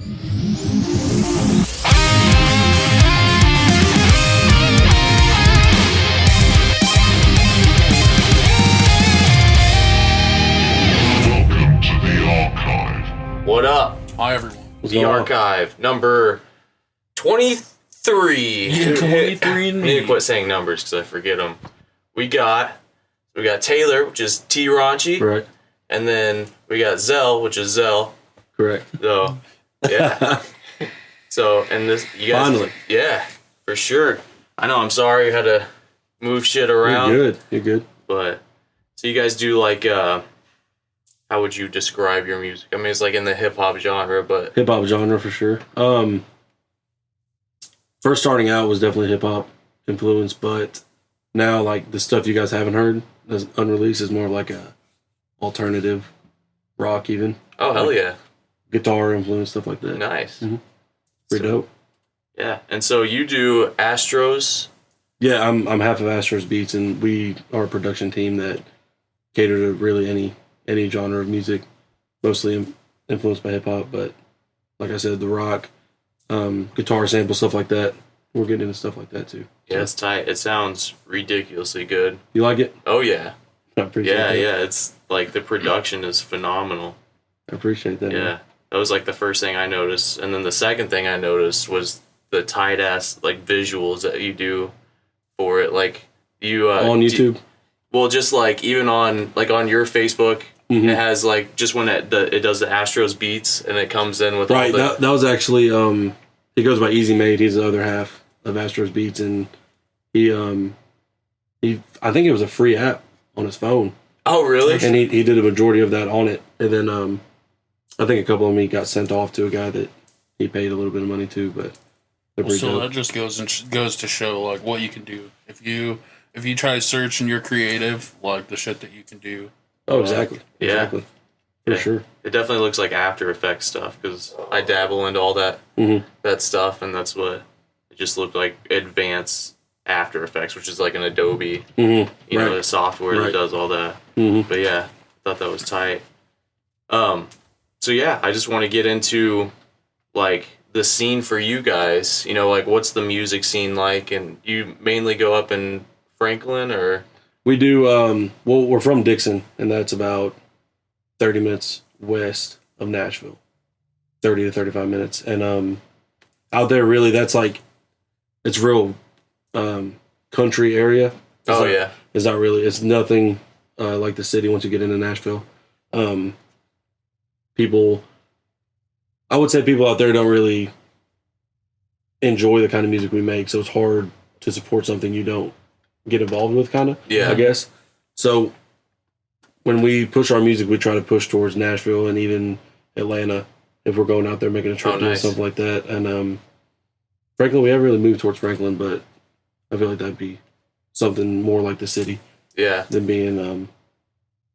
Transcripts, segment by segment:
What up? Hi, everyone. The Archive, number 23. Yeah, 23 and I need to me. quit saying numbers because I forget them. We got Taylor, which is T. Ronchy. Right. And then we got Zell, which is Zell. Correct. So, yeah. So, and this, you guys. Finally. Yeah, for sure. I know, I'm sorry you had to move shit around. You're good. But, so you guys do like, how would you describe your music? I mean, it's like in the hip-hop genre, but... Hip-hop genre for sure. First starting out was definitely hip-hop influence, but now like the stuff you guys haven't heard that's unreleased is more like a alternative rock even. Oh, hell like yeah. Guitar influence, stuff like that. Nice. Mm-hmm. Pretty dope. Yeah, and so you do Astros. Yeah, I'm half of Astros Beats, and we are a production team that cater to really any genre of music, mostly influenced by hip-hop, but like I said, the rock, guitar sample, stuff like that. We're getting into stuff like that too. Yeah, it's tight. It sounds ridiculously good. You like it? Oh, yeah. I appreciate that. Yeah, it's like the production is phenomenal. I appreciate that. Yeah, Man. that was like the first thing I noticed. And then the second thing I noticed was the tight-ass like visuals that you do for it. Like you... on YouTube? Well, just like even on your Facebook... Mm-hmm. It has like just when it does the Astros beats and it comes in with right. all the... That was actually he goes by Easy Made. He's the other half of Astros Beats, and he I think it was a free app on his phone. Oh, really? And he did a majority of that on it, and then I think a couple of them he got sent off to a guy that he paid a little bit of money to, but So that just goes to show like what you can do if you try to search and you're creative, like the shit that you can do. Oh, exactly. Yeah. Exactly. For sure. It definitely looks like After Effects stuff because I dabble into all that stuff, and that's what it just looked like. Advanced After Effects, which is like an Adobe, you know, the software that does all that. But yeah, I thought that was tight. So yeah, I just want to get into like the scene for you guys. You know, like what's the music scene like, and you mainly go up in Franklin or? We do, well, we're from Dickson, and that's about 30 minutes west of Nashville. 30 to 35 minutes. And out there, really, that's like, it's real country area. It's not really, it's nothing like the city once you get into Nashville. I would say people out there don't really enjoy the kind of music we make, so it's hard to support something you don't get involved with, kind of, I guess. So when we push our music, we try to push towards Nashville and even Atlanta if we're going out there making a trip doing something like that. And Franklin, we haven't really moved towards Franklin, but I feel like that'd be something more like the city than being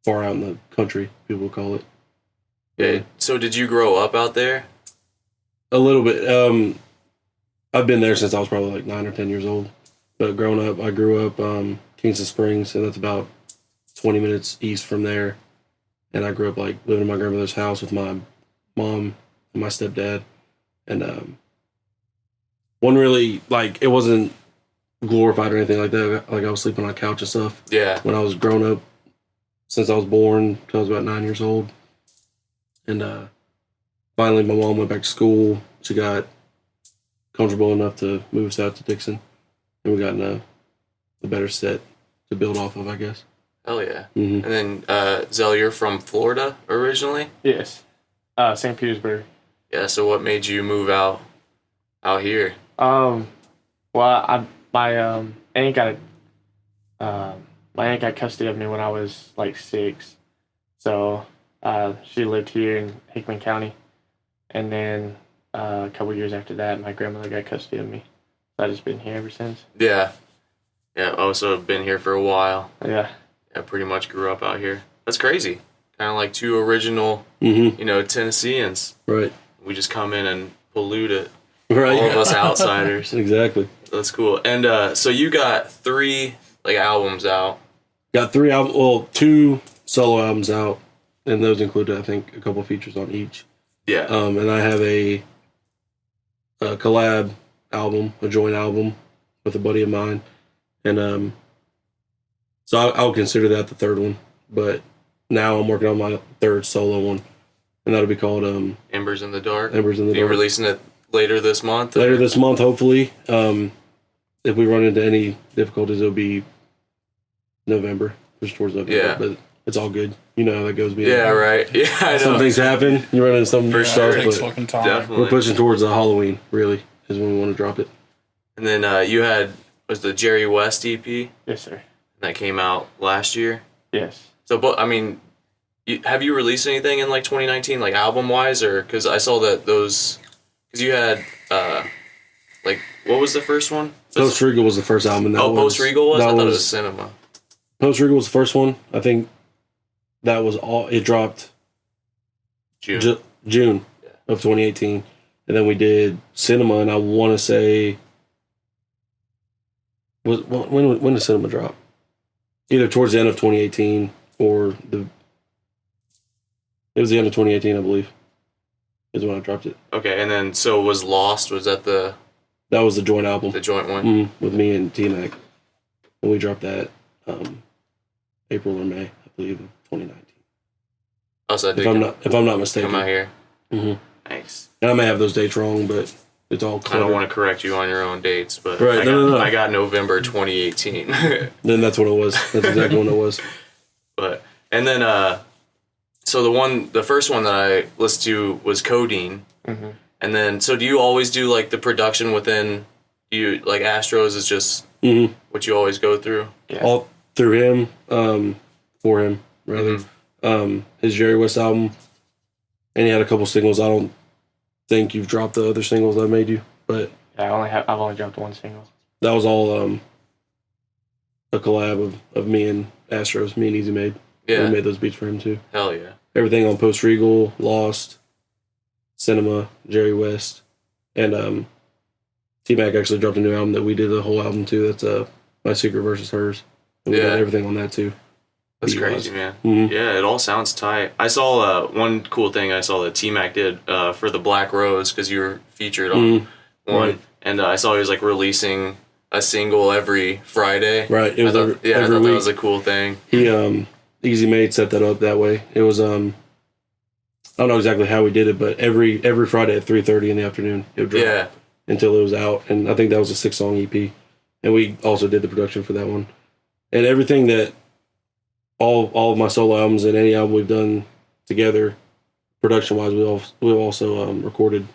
far out in the country, people would call it. Yeah. So did you grow up out there? A little bit. I've been there since I was probably like 9 or 10 years old. But growing up, I grew up Kingston Springs, and that's about 20 minutes east from there. And I grew up like living in my grandmother's house with my mom and my stepdad. And one really, like, it wasn't glorified or anything like that. Like I was sleeping on a couch and stuff. Yeah. When I was growing up, since I was born till I was about 9 years old. And finally, my mom went back to school. She got comfortable enough to move us out to Dickson. And we got in a better set to build off of, I guess. Hell yeah. Mm-hmm. And then, Zell, you're from Florida originally? Yes. St. Petersburg. Yeah, so what made you move out here? Well, my aunt got custody of me when I was like 6. So she lived here in Hickman County. And then a couple years after that, my grandmother got custody of me. So I've just been here ever since. Yeah. Yeah, also been here for a while. Yeah. I pretty much grew up out here. That's crazy. Kind of like two original, Tennesseans. Right. We just come in and pollute it. Right. All of us outsiders. Exactly. That's cool. And so you got 3 like albums out. Got 3 albums, well, 2 solo albums out, and those included, I think, a couple features on each. Yeah. And I have a a collab album, a joint album with a buddy of mine, and so I would consider that the third one. But now I'm working on my third solo one, and that'll be called Embers in the Dark. Embers in the Are you Dark. releasing it later this month? Later this month, hopefully. If we run into any difficulties, it'll be November, push towards November. Yeah. But it's all good. You know how that goes. Yeah, right. Yeah, I know. Some things happen. You run into some For stuff, sure. Takes but fucking time. Definitely. we're pushing towards Halloween, really, is when we want to drop it. And then you was the Jerry West EP Yes, sir. that came out last year. Yes. So, but I mean, have you released anything in like 2019, like album wise, or because I saw that because you had like what was the first one? Post Regal was the first album. Post Regal was. I that thought it was Cinema. Post Regal was the first one. I think that was all. It dropped June. June of 2018, and then we did Cinema, and I want to say when did Cinema drop? Either towards the end of 2018 or it was the end of 2018, I believe, is when I dropped it. Okay, and then so was Lost? Was that the was the joint album, the joint one? with me and T-Mac, and we dropped that April or May, I believe, of 2019. Oh, so If I'm not mistaken. come out here. Mm-hmm. Nice. And I may have those dates wrong, but it's all I clear. don't want to correct you on your own dates, but Right, no. I got November 2018. Then that's what it was. That's exactly what it was. But and then so the first one that I listened to was Codeine. Mm-hmm. And then so do you always do like the production within you like Astros is just what you always go through? Yeah. All through him, for him, rather. His Jerry West album. And he had a couple singles. I don't think you've dropped the other singles I made you, but Yeah, I've only dropped one single. that was all a collab of me and Astros, me and Easy Made. Yeah. We made those beats for him too. Hell yeah. Everything on Post Regal, Lost, Cinema, Jerry West, and T-Mac actually dropped a new album that we did the whole album to. That's My Secret versus Hers. And we did everything on that too. That's crazy, man. Mm-hmm. Yeah, it all sounds tight. I saw one cool thing I saw that T-Mac did for the Black Rose because you were featured on one. Right. And I saw he was like releasing a single every Friday. Right. It was I every thought week. that was a cool thing. He Easy Made set that up that way. It was I don't know exactly how we did it, but every Friday at 3:30 in the afternoon it would drop until it was out, and I think that was a 6-song EP, and we also did the production for that one, and everything that all of my solo albums and any album we've done together, production wise, we've also recorded,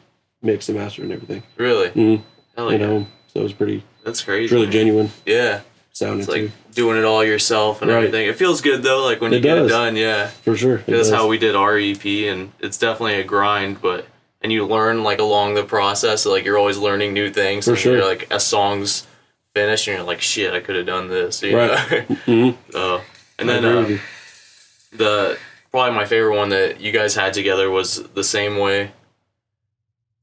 mixed, and mastered and everything. Really? Mm-hmm. Hell yeah. So it was pretty. That's crazy. It's really man. genuine Yeah. sounding It's like too. doing it all yourself and Right. everything. It feels good though, like when you It get it does. done. Yeah. For sure. It That's does. how we did our EP, and it's definitely a grind, and you learn like along the process. So, like you're always learning new things. For and sure. You're like a song's finished, and you're like, shit, I could have done this. You Right. know? Mm-hmm. And then probably my favorite one that you guys had together was The Same Way.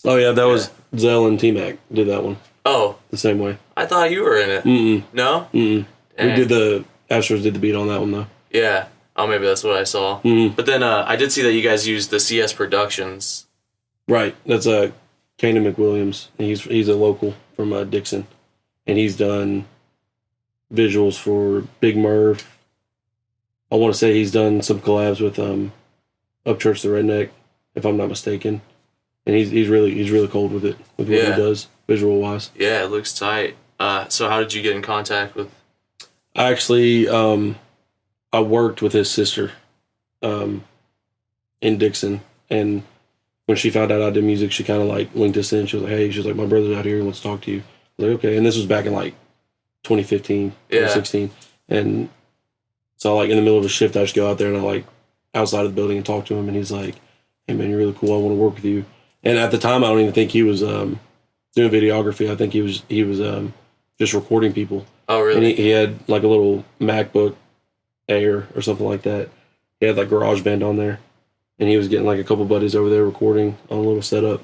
Oh yeah, that was Zell and T-Mac did that one Oh, the same way. I thought you were in it. Mm-mm. No? Mm-mm. Dang. We did the Astros did the beat on that one though. Yeah. Oh, maybe that's what I saw. Mm-hmm. But then I did see that you guys used the CS Productions. Right, that's Kanan McWilliams. He's a local from Dickson, and he's done visuals for Big Murph. I want to say he's done some collabs with Up Church the Redneck, if I'm not mistaken. And he's really cold with it, with what he does visual wise. Yeah, it looks tight. So how did you get in contact with? I actually I worked with his sister in Dickson, and when she found out I did music, she kind of like linked us in. She was like, "Hey," she's like, "My brother's out here and wants to talk to you." I was like, "Okay," and this was back in like 2015, 2016, and so like in the middle of a shift, I just go out there and I like outside of the building and talk to him, and he's like, "Hey man, you're really cool. I want to work with you." And at the time, I don't even think he was doing videography. I think he was just recording people. Oh, really? And he had like a little MacBook Air or something like that. He had like GarageBand on there, and he was getting like a couple buddies over there recording on a little setup.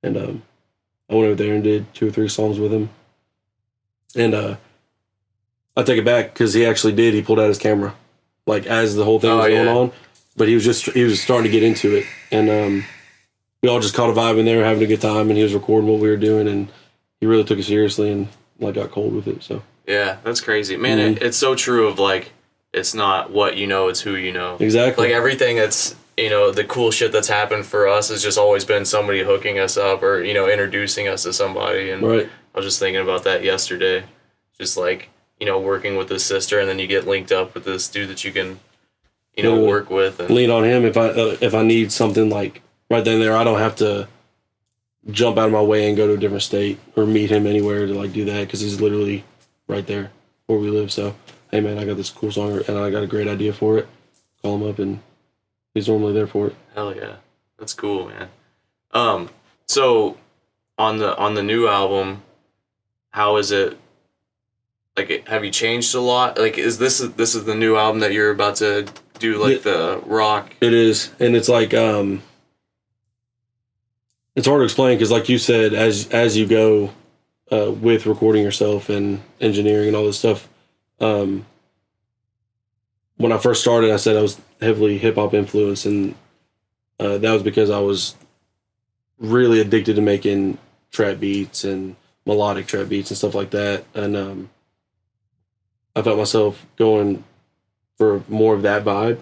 And I went over there and did 2 or 3 songs with him. And I take it back because he actually did. He pulled out his camera, like as the whole thing was going on. But he was starting to get into it, and we all just caught a vibe in there, having a good time, and he was recording what we were doing, and he really took it seriously and like got cold with it. So yeah, that's crazy, man. It's so true. Of like, it's not what you know, it's who you know. Exactly. Like everything that's the cool shit that's happened for us has just always been somebody hooking us up or introducing us to somebody. And right. I was just thinking about that yesterday, just like working with this sister, and then you get linked up with this dude that you can work with and lean on him if I need something like right then and there. I don't have to jump out of my way and go to a different state or meet him anywhere to like do that because he's literally right there where we live. So hey man, I got this cool song and I got a great idea for it. Call him up and he's normally there for it. Hell yeah, that's cool, man. So on the new album, how is it? Like, have you changed a lot? Like, this is the new album that you're about to do, like the rock? It is, and it's like it's hard to explain because, like you said, as you go with recording yourself and engineering and all this stuff. When I first started, I said I was heavily hip hop influenced, and that was because I was really addicted to making trap beats and melodic trap beats and stuff like that, and I felt myself going for more of that vibe.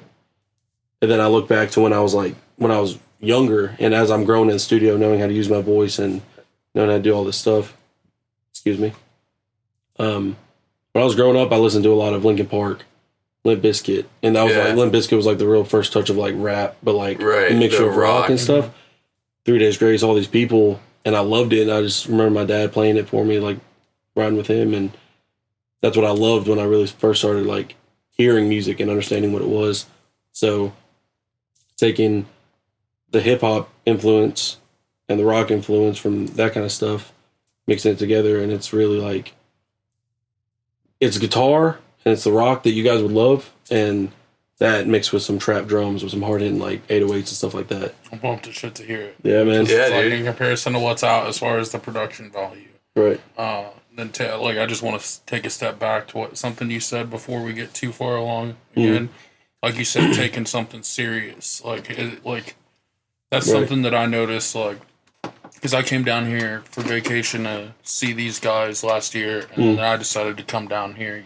And then I look back to when I was younger, and as I'm growing in the studio, knowing how to use my voice and knowing how to do all this stuff. Excuse me. When I was growing up, I listened to a lot of Linkin Park, Limp Bizkit, and that was like Limp Bizkit was like the real first touch of like rap, but like a mixture of rock and stuff. 3 Days Grace, all these people, and I loved it. And I just remember my dad playing it for me, like riding with him, and that's what I loved when I really first started like hearing music and understanding what it was. So taking the hip hop influence and the rock influence from that kind of stuff, mixing it together, and it's really like it's guitar and it's the rock that you guys would love, and that mixed with some trap drums with some hard hitting like 808s and stuff like that. I'm pumped as shit to hear it. Yeah, man. Yeah, like dude. in comparison to what's out as far as the production value. Right. Then I just want to take a step back to something you said before we get too far along again. Like you said, taking something serious. That's something that I noticed. Like, because I came down here for vacation to see these guys last year, and then I decided to come down here.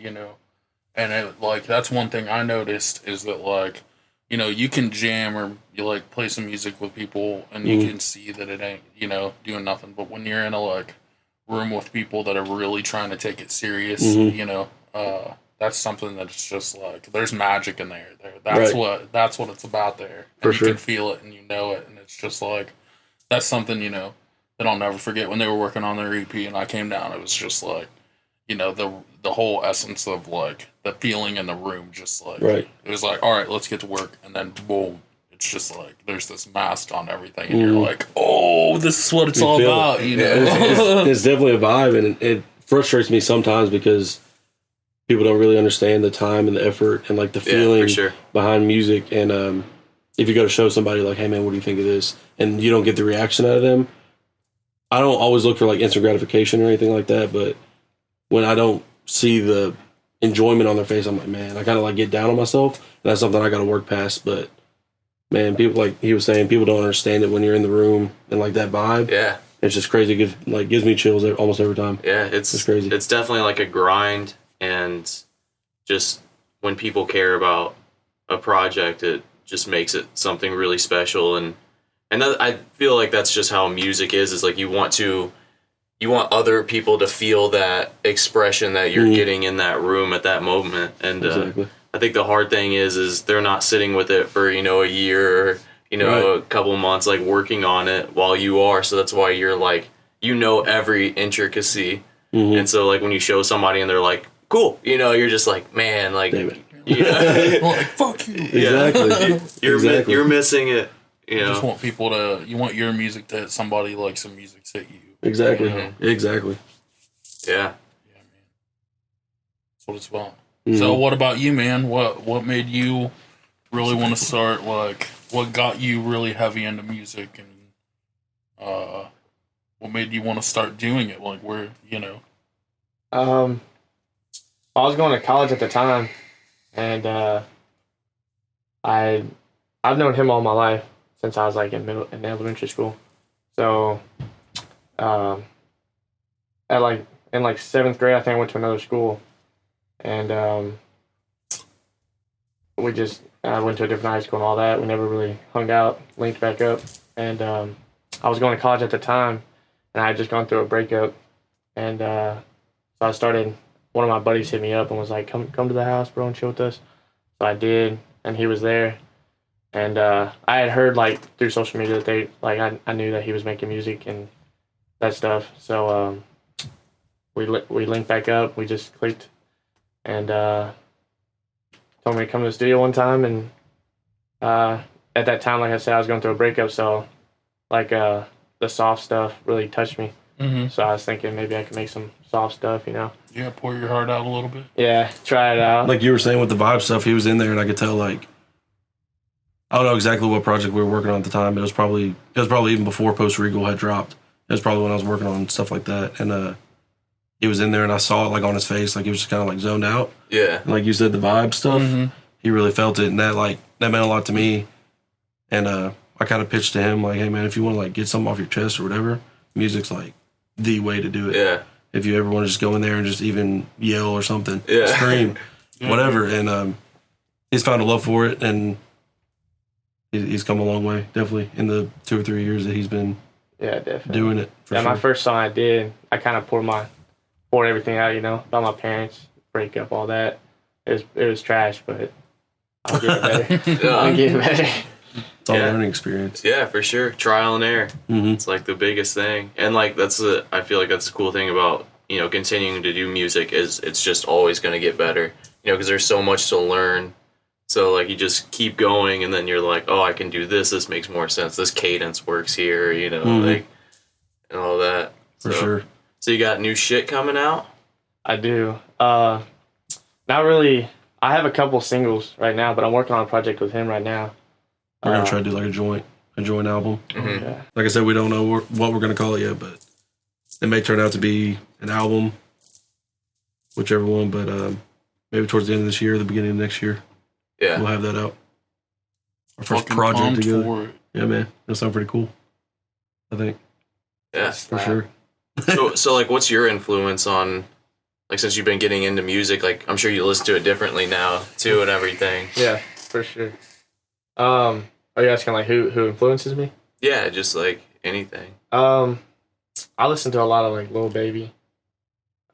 And that's one thing I noticed is that you can jam or you play some music with people, and you can see that it ain't doing nothing. But when you're in a room with people that are really trying to take it serious, that's something that's just there's magic in there. That's what it's about there. And you can feel it and you know it, and it's just that's something that I'll never forget. When they were working on their EP and I came down, it was just the whole essence of the feeling in the room, just it was all right, let's get to work, and then boom, it's just there's this mask on everything, and you're like, oh, this is what it's all about, It's definitely a vibe, and it frustrates me sometimes because people don't really understand the time and the effort and the feeling behind music. And if you go to show somebody hey man, what do you think of this, and you don't get the reaction out of them, I don't always look for instant gratification or anything like that, but when I don't see the enjoyment on their face, I'm like, man, I kind of get down on myself, and that's something I got to work past. But man, people, like he was saying, people don't understand it when you're in the room and that vibe. Yeah, it's just crazy. It gives me chills almost every time. Yeah, it's crazy. It's definitely a grind, and just when people care about a project, it just makes it something really special. And I feel that's just how music is you want other people to feel that expression that you're getting in that room at that moment. And exactly. I think the hard thing is they're not sitting with it for a year or a couple months working on it while you are. So that's why you're every intricacy. And so when you show somebody and they're cool, you're just man, damn it. Fuck you. Exactly. You're missing it. You just want people to, you want your music to hit somebody like some music's hit you. Exactly. Exactly. Yeah. Yeah, man. That's what it's about. So what about you, man? What made you really want to start, what got you really heavy into music, and what made you want to start doing it? Where, I was going to college at the time, and I've known him all my life. since I was like in elementary school. So, in like 7th grade, I think I went to another school, and I went to a different high school and all that. We never really hung out, linked back up, and I was going to college at the time, and I had just gone through a breakup, and so I started. One of my buddies hit me up and was like, "Come to the house, bro, and chill with us." So I did, and he was there, and I had heard like through social media that they like I knew that he was making music and that stuff. So we linked back up. We just clicked, and told me to come to the studio one time, and at that time, like I said, I was going through a breakup, so like the soft stuff really touched me. Mm-hmm. So I was thinking maybe I could make some soft stuff, you know. Yeah, pour your heart out a little bit. Yeah, try it out. Like you were saying with the vibe stuff, he was in there, and I could tell like I don't know exactly what project we were working on at the time, but it was probably even before Post Regal had dropped. It was probably when I was working on stuff like that, and he was in there, and I saw it like on his face, like he was just kind of like zoned out. Yeah, and like you said, the vibe stuff, he really felt it, and that meant a lot to me. And I kind of pitched to him like, hey man, if you want to like get something off your chest or whatever, music's like the way to do it. Yeah. If you ever want to just go in there and just even yell or something, scream, whatever. And he's found a love for it, and he's come a long way, definitely, in the 2 or 3 years that he's been doing it. For sure. My first song I did, I kind of poured everything out, you know, about my parents, breakup, all that. It was trash, but I'll get it better. I'll get it better. It's all a learning experience. Yeah, for sure. Trial and error. Mm-hmm. It's like the biggest thing. And like I feel like that's the cool thing about, you know, continuing to do music is it's just always going to get better. You know, because there's so much to learn. So like you just keep going, and then you're like, oh, I can do this. This makes more sense. This cadence works here, you know, like and all that. For sure. So you got new shit coming out? I do. Not really. I have a couple singles right now, but I'm working on a project with him right now. We're going to try to do like a joint album. Mm-hmm. Yeah. Like I said, we don't know what we're going to call it yet, but it may turn out to be an album, whichever one, but maybe towards the end of this year or the beginning of next year. Yeah. We'll have that out. Our first Fucking project together. For it. Yeah, man. That'll sound pretty cool, I think. Yeah. For sure. So like, what's your influence on, like, since you've been getting into music, like, I'm sure you listen to it differently now, too, and everything. Yeah, for sure. Are you asking, like, who influences me? Yeah, just, like, anything. I listen to a lot of, like, Lil Baby,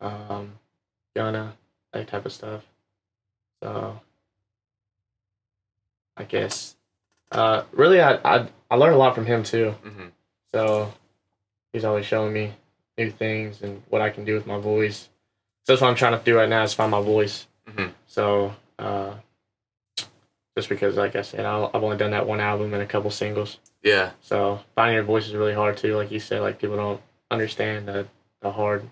Gunna, that type of stuff. So, I guess, really, I learned a lot from him, too. Mm-hmm. So, he's always showing me new things and what I can do with my voice. So that's what I'm trying to do right now is find my voice. Mm-hmm. So, just because, like I said, I've only done that one album and a couple singles. Yeah. So finding your voice is really hard too. Like you said, like people don't understand the hard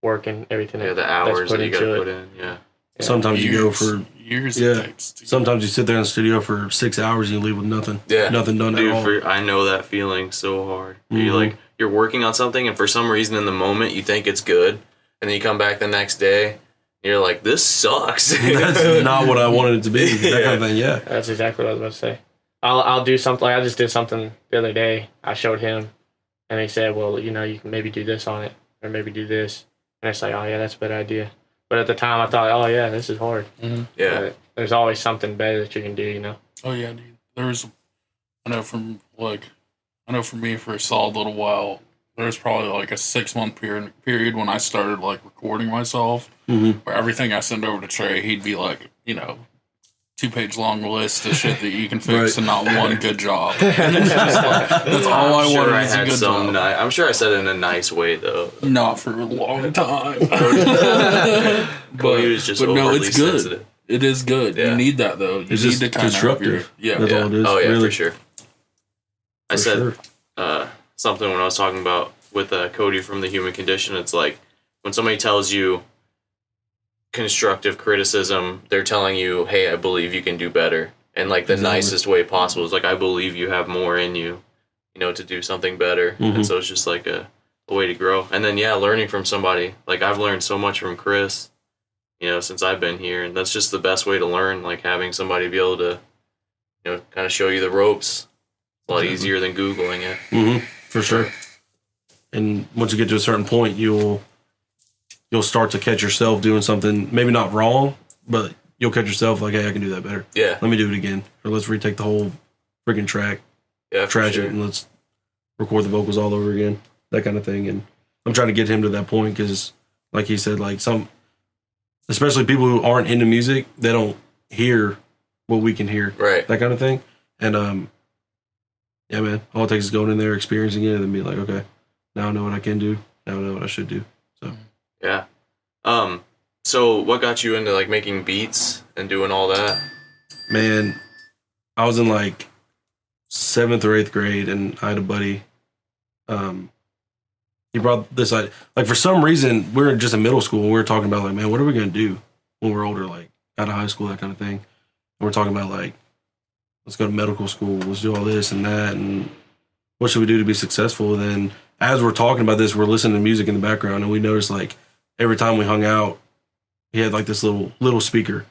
work and everything. Yeah, the hours that you got to put in. Yeah. Sometimes you go for years. Yeah. Sometimes you sit there in the studio for 6 hours and you leave with nothing. Yeah. Nothing done at all. I know that feeling so hard. Mm-hmm. You're working on something, and for some reason in the moment you think it's good, and then you come back the next day, and you're like, this sucks. That's not what I wanted it to be. That kind of thing, yeah. That's exactly what I was about to say. I'll do something. Like I just did something the other day. I showed him, and he said, well, you know, you can maybe do this on it, or maybe do this. And it's like, oh, yeah, that's a better idea. But at the time, I thought, oh, yeah, this is hard. Mm-hmm. Yeah. But there's always something better that you can do, you know? Oh, yeah, dude. I know for me, for a solid little while, there was probably like a 6-month period when I started like recording myself, where everything I send over to Trey, he'd be like, you know, 2-page long list of shit that you can fix and not one good job. And it's just like, that's all I wanted is a good job. I'm sure I said it in a nice way though. Not for a long time. Cody was just overly sensitive. It is good. Yeah. You need that though. You it's need just to kind constructive. That's all it is. Oh yeah, really. for sure. I said something when I was talking about with Cody from The Human Condition. It's like when somebody tells you constructive criticism, they're telling you, hey, I believe you can do better. And like the nicest way possible is like, I believe you have more in you, you know, to do something better. Mm-hmm. And so it's just like a way to grow. And then, yeah, learning from somebody. Like I've learned so much from Chris, you know, since I've been here. And that's just the best way to learn, like having somebody be able to, you know, kind of show you the ropes. a lot easier than Googling it. Mm-hmm. For sure. And once you get to a certain point, you'll start to catch yourself doing something, maybe not wrong, but you'll catch yourself like, hey, I can do that better. Yeah. Let me do it again. Or let's retake the whole freaking track. Yeah, trash it, and let's record the vocals all over again. That kind of thing. And I'm trying to get him to that point because, like he said, like especially people who aren't into music, they don't hear what we can hear. Right. That kind of thing. And, yeah, man, all it takes is going in there, experiencing it, and then be like, okay, now I know what I can do. Now I know what I should do. So, yeah. So what got you into like making beats and doing all that? Man, I was in like 7th or 8th grade, and I had a buddy. He brought this like for some reason we were just in middle school and we were talking about like, man, what are we gonna do when we're older, like out of high school, that kind of thing. And we're talking about like, let's go to medical school, let's do all this and that, and what should we do to be successful? And then as we're talking about this, we're listening to music in the background, and we noticed like every time we hung out, he had like this little speaker,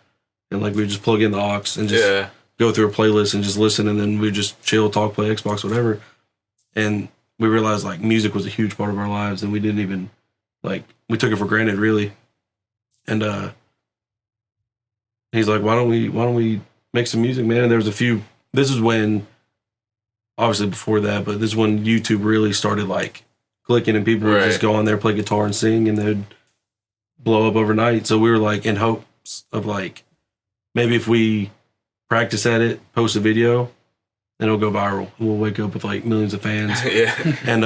and like we just plug in the aux and just go through a playlist and just listen, and then we just chill, talk, play Xbox, whatever. And we realized like music was a huge part of our lives, and we didn't even we took it for granted, really. And he's like, why don't we make some music, man? And there was a few. This is when, obviously before that, but this is when YouTube really started like clicking, and people would just go on there, play guitar and sing, and they'd blow up overnight. So we were like in hopes of like, maybe if we practice at it, post a video, then it'll go viral, and we'll wake up with like millions of fans. Yeah. And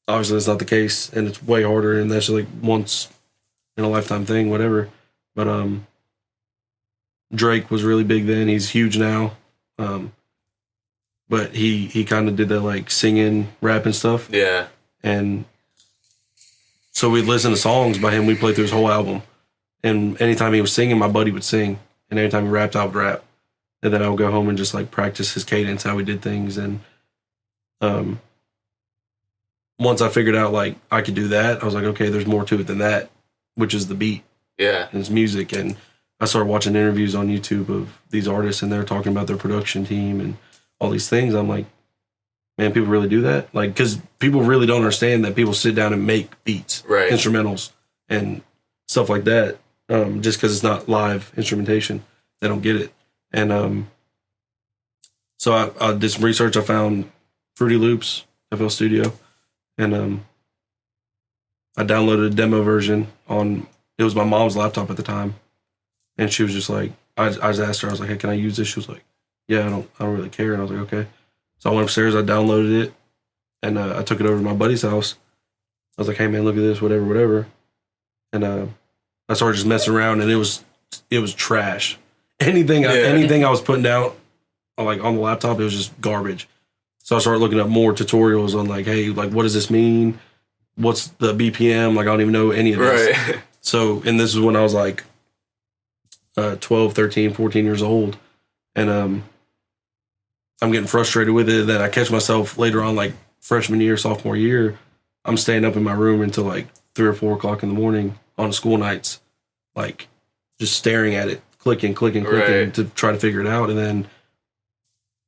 obviously that's not the case, and it's way harder, and that's like once in a lifetime thing, whatever. But Drake was really big then. He's huge now. But he kind of did that like singing, rapping stuff. Yeah. And so we'd listen to songs by him. We'd play through his whole album. And anytime he was singing, my buddy would sing. And anytime he rapped, I would rap. And then I would go home and just like practice his cadence, how we did things. And once I figured out like I could do that, I was like, okay, there's more to it than that, which is the beat. Yeah. And it's music. And I started watching interviews on YouTube of these artists, and they're talking about their production team and all these things. I'm like, man, people really do that? Like, because people really don't understand that people sit down and make beats, instrumentals, and stuff like that. Just because it's not live instrumentation, they don't get it. And so I did some research. I found Fruity Loops, FL Studio, and I downloaded a demo version on. It was my mom's laptop at the time, and she was just like, I just asked her, I was like, hey, can I use this? She was like, yeah, I don't really care. And I was like, okay. So I went upstairs, I downloaded it, and I took it over to my buddy's house. I was like, hey man, look at this, whatever. And I started just messing around, and it was trash. Anything I was putting out like on the laptop, it was just garbage. So I started looking up more tutorials on like, hey, like what does this mean? What's the BPM? Like I don't even know any of this. Right. So, and this is when I was like 12, 13, 14 years old. And I'm getting frustrated with it. Then I catch myself later on, like freshman year, sophomore year, I'm staying up in my room until like 3 or 4 o'clock in the morning on school nights, like just staring at it, clicking to try to figure it out. And then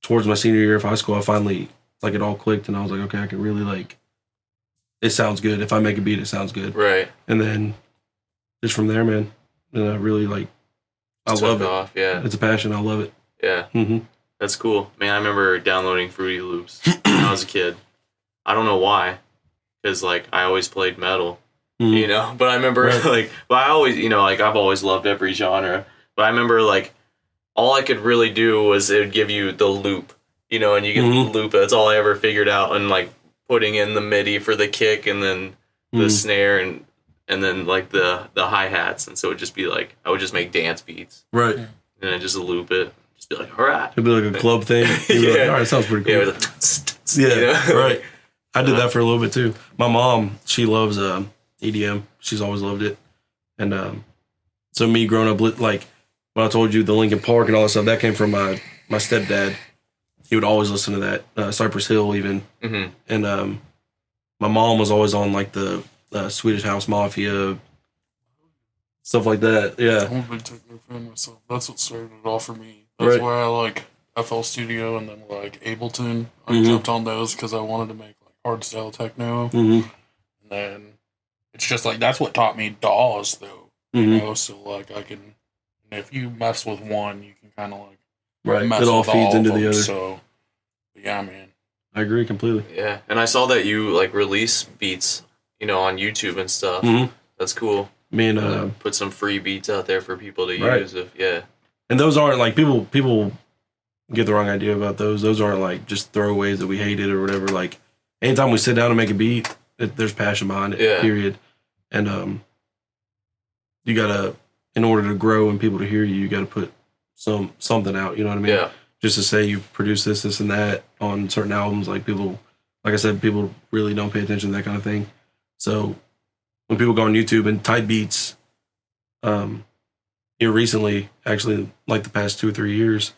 towards my senior year of high school, I finally, like it all clicked, and I was like, okay, I can really like, it sounds good. If I make a beat, it sounds good. Right. And then just from there, man, and I really like, I love it. Off, yeah. It's a passion. I love it. Yeah. Mm-hmm. That's cool. Man, I remember downloading Fruity Loops when I was a kid. I don't know why, because like I always played metal, you know. But I remember I always, you know, like I've always loved every genre. But I remember like all I could really do was it would give you the loop, you know, and you get the loop. That's all I ever figured out, and like putting in the MIDI for the kick, and then the snare, and then like the hi-hats. And so it would just be like I would just make dance beats, right, and I just loop it. Be like, all right. It'd be like a club thing. Like, all right, sounds pretty cool. Yeah, you know? Right. I did that for a little bit too. My mom, she loves EDM. She's always loved it. And so me growing up, like when I told you the Linkin Park and all that stuff, that came from my stepdad. He would always listen to that, Cypress Hill even. Mm-hmm. And my mom was always on like the Swedish House Mafia, stuff like that. Yeah. I'm a big techno fan myself. That's what started it all for me. That's why I like FL Studio and then like Ableton. I jumped on those because I wanted to make like hardstyle techno. And then it's just like that's what taught me DAWs though. You know, so like I can, if you mess with one, you can kind of like mess it all with feeds all into of them. the other. So yeah, man. I agree completely. Yeah, and I saw that you like release beats, you know, on YouTube and stuff. That's cool. Me and put some free beats out there for people to use. And those aren't like people get the wrong idea about those. Those aren't like just throwaways that we hated or whatever. Like anytime we sit down and make a beat, there's passion behind it. Yeah. Period. And you gotta, in order to grow and people to hear you, you gotta put something out. You know what I mean? Yeah. Just to say you produce this, and that on certain albums, like people, like I said, people really don't pay attention to that kind of thing. So when people go on YouTube and type beats, here recently, actually, like the past 2 or 3 years,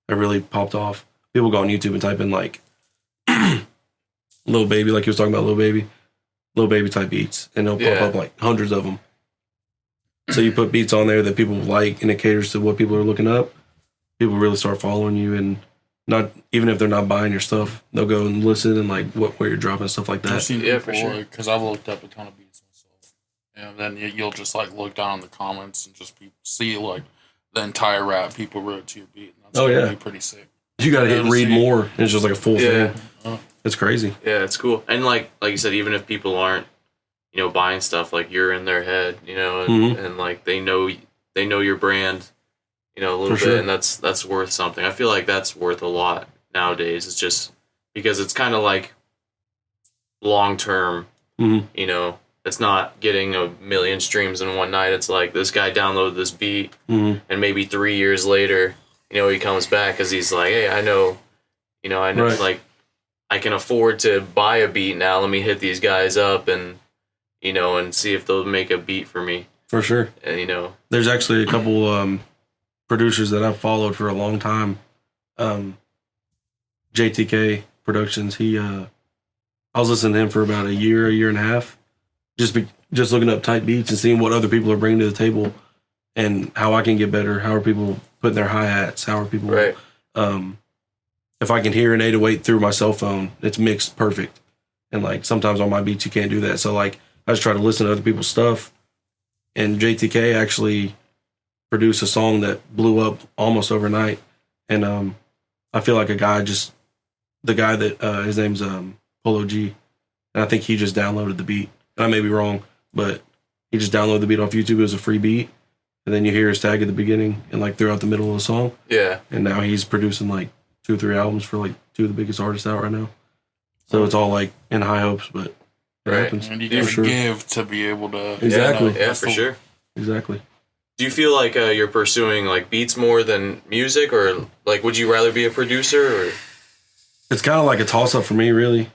it really popped off. People go on YouTube and type in like Lil Baby, like he was talking about Lil Baby type beats, and they'll pop up like hundreds of them. So you put beats on there that people like, and it caters to what people are looking up. People really start following you, and not even if they're not buying your stuff, they'll go and listen and like where you're dropping stuff like that. I've seen people, for sure. Because I've looked up a ton of beats myself, and then you'll just like look down in the comments and just see like the entire rap people wrote to your beat. And that's really pretty sick. You got to read more, and it's just like a full thing. It's crazy. Yeah, it's cool. And like you said, even if people aren't, you know, buying stuff, like you're in their head, you know, and like they know your brand, you know, a little bit, and that's worth something. I feel like that's worth a lot nowadays. It's just because it's kind of like long term, you know, it's not getting 1 million streams in one night. It's like this guy downloaded this beat, and maybe 3 years later, you know, he comes back because he's like, hey, I know, like I can afford to buy a beat now. Let me hit these guys up and, you know, and see if they'll make a beat for me. For sure. And, you know, there's actually a couple producers that I've followed for a long time. JTK Productions. I was listening to him for about a year and a half, just looking up type beats and seeing what other people are bringing to the table and how I can get better. How are people putting their hi-hats? How are people... Right. If I can hear an 808 through my cell phone, it's mixed perfect. And like sometimes on my beats you can't do that. So like I just try to listen to other people's stuff. And JTK actually produced a song that blew up almost overnight. And I feel like the guy that his name's Polo G, and I think he just downloaded the beat. And I may be wrong, but he just downloaded the beat off YouTube. It was a free beat. And then you hear his tag at the beginning and like throughout the middle of the song. Yeah. And now he's producing like 2 or 3 albums for like 2 of the biggest artists out right now. So it's all like in high hopes, but it happens. And you gotta give to be able to... Exactly. Yeah, for sure. Exactly. Do you feel like you're pursuing like beats more than music, or like would you rather be a producer, or? It's kind of like a toss-up for me, really.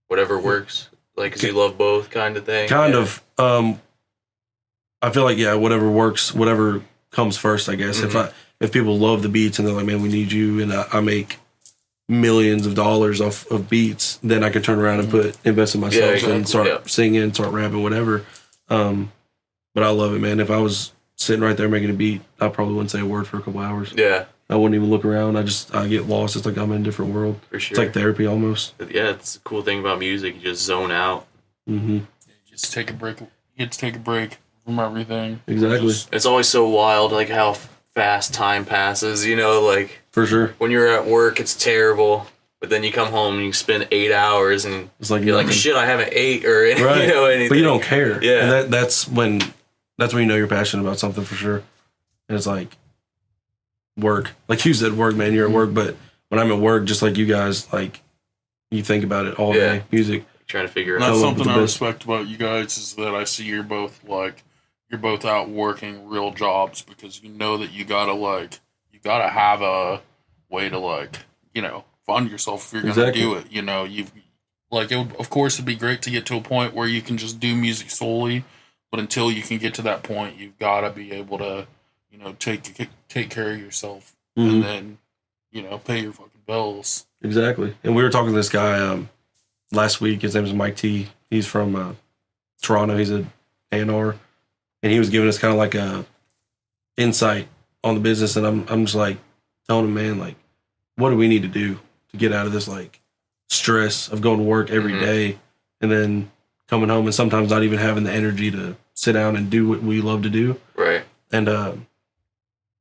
Whatever works. Like, because you love both kind of thing. Kind of. I feel like, whatever works, whatever comes first, I guess. If people love the beats and they're like, man, we need you, and I make millions of dollars off of beats, then I can turn around and invest in myself and start singing, start rapping, whatever. But I love it, man. If I was sitting right there making a beat, I probably wouldn't say a word for a couple hours. Yeah. I wouldn't even look around. I get lost. It's like I'm in a different world. For sure. It's like therapy almost. Yeah, it's a cool thing about music. You just zone out. Mm-hmm. You just take a break. You get to take a break from everything. Exactly. It's always so wild, like how fast time passes, you know, like... For sure. When you're at work, it's terrible. But then you come home and you spend 8 hours and it's like you're like, shit, I haven't ate or you know, anything. But you don't care. Yeah. And that's when you know you're passionate about something for sure. And it's like work. Like you said, work, man, you're at work. But when I'm at work, just like you guys, like you think about it all day. Music. Trying to figure it out. That's something I respect about you guys is that I see you're both out working real jobs, because you know that you gotta have a way to like, you know, fund yourself if you're gonna do it. You know, of course it'd be great to get to a point where you can just do music solely, but until you can get to that point, you've gotta be able to, you know, take care of yourself and then, you know, pay your fucking bills. Exactly. And we were talking to this guy last week. His name is Mike T. He's from Toronto. He's a A&R, and he was giving us kind of like a insight on the business. And I'm just like, telling him, man, like, what do we need to do to get out of this, like, stress of going to work every day and then coming home and sometimes not even having the energy to sit down and do what we love to do. Right. And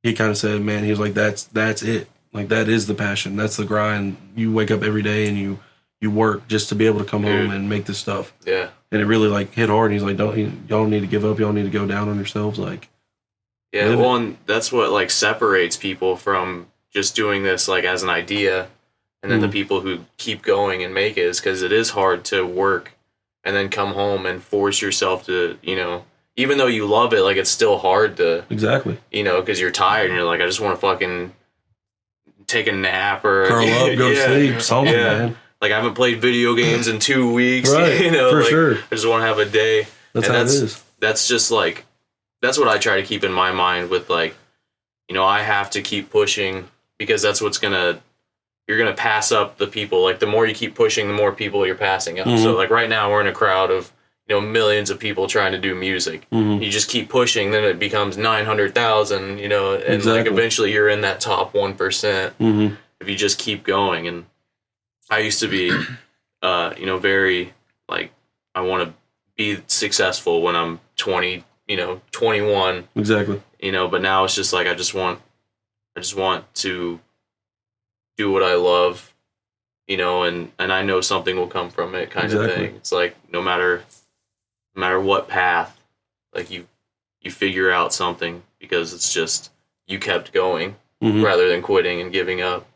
he kind of said, man, he was like, that's it. Like, that is the passion. That's the grind. You wake up every day and you work just to be able to come home and make this stuff. Yeah. And it really, like, hit hard. And he's like, y'all need to give up. Y'all need to go down on yourselves. Like, yeah, well, and that's what, like, separates people from just doing this, like, as an idea, and then the people who keep going and make it is because it is hard to work and then come home and force yourself to, you know, even though you love it, like, it's still hard to, exactly, you know, because you're tired and you're like, I just want to fucking take a nap or curl up, go to sleep, something, man. Like, I haven't played video games in 2 weeks, right? You know, for like, sure. I just want to have a day. That's and how it is. That's just like, that's what I try to keep in my mind with, like, you know, I have to keep pushing because that's what's you're gonna pass up the people. Like, the more you keep pushing, the more people you're passing up. So, like, right now we're in a crowd of, you know, millions of people trying to do music. You just keep pushing, then it becomes 900,000, you know, and like eventually you're in that top 1% if you just keep going. And I used to be, you know, very, like, I want to be successful when I'm 20, you know, 21. Exactly. You know, but now it's just like, I just want to do what I love, you know, and I know something will come from it, kind of thing. It's like, no matter what path, like, you figure out something because it's just, you kept going rather than quitting and giving up.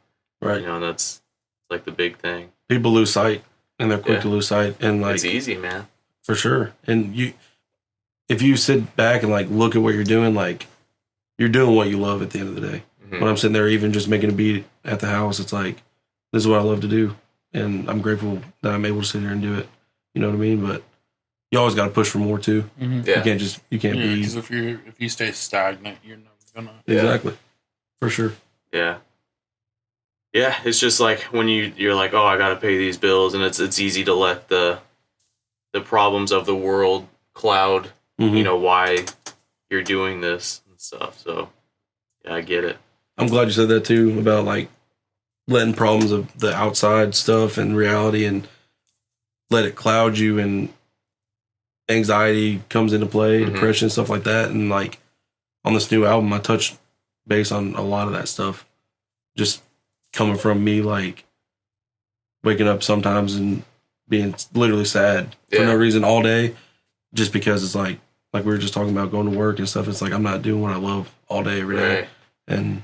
Right. You know, and that's like the big thing. People lose sight and they're quick to lose sight, and, like, it's easy, man. For sure. And if you sit back and, like, look at what you're doing, like, you're doing what you love at the end of the day. When I'm sitting there even just making a beat at the house, it's like, this is what I love to do. And I'm grateful that I'm able to sit here and do it. You know what I mean? But you always got to push for more too. Yeah. You can't be. Because if you stay stagnant, you're never gonna. Exactly. For sure. Yeah. Yeah. It's just like when you're like, oh, I got to pay these bills, and it's easy to let the problems of the world cloud, you know, why you're doing this and stuff. So yeah, I get it. I'm glad you said that too, about, like, letting problems of the outside stuff and reality and let it cloud you, and anxiety comes into play, depression, stuff like that. And, like, on this new album, I touched base on a lot of that stuff, just coming from me, like, waking up sometimes and being literally sad for no reason all day, just because it's like we were just talking about going to work and stuff. It's like, I'm not doing what I love all day, every day. Right.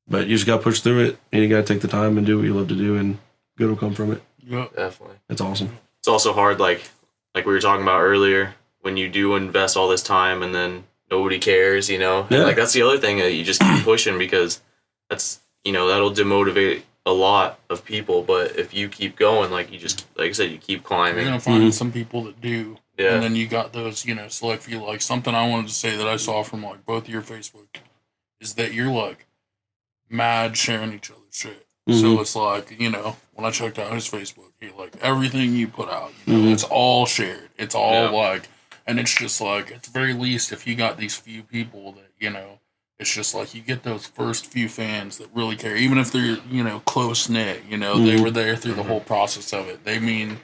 But you just got to push through it, and you got to take the time and do what you love to do, and good will come from it. Yeah, definitely. It's awesome. It's also hard, like we were talking about earlier, when you do invest all this time and then nobody cares, you know? Yeah. And, like, that's the other thing that you just keep pushing, because that's, you know, that'll demotivate a lot of people. But if you keep going, like, you just, like I said, you keep climbing. You're going to find some people that do. Yeah. And then you got those, you know, select few. Like, something I wanted to say that I saw from, like, both of your Facebook is that you're, like, mad sharing each other's shit. So it's like, you know, when I checked out his Facebook, he, like, everything you put out, you know, it's all shared. It's all like, and it's just like, at the very least, if you got these few people that, you know, it's just like, you get those first few fans that really care, even if they're, you know, close knit, you know, they were there through the whole process of it. They mean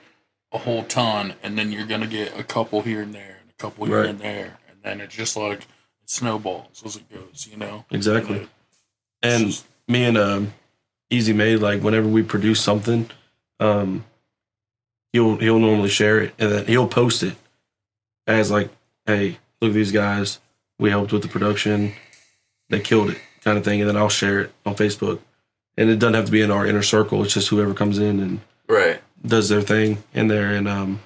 a whole ton, and then you're going to get a couple here and there, and a couple here and there, and then it's just like, it snowballs as it goes, you know? Exactly. And me and Easy Made, like, whenever we produce something, he'll normally share it, and then he'll post it as, like, hey, look at these guys, we helped with the production, they killed it, kind of thing. And then I'll share it on Facebook, and it doesn't have to be in our inner circle. It's just whoever comes in and does their thing in there. And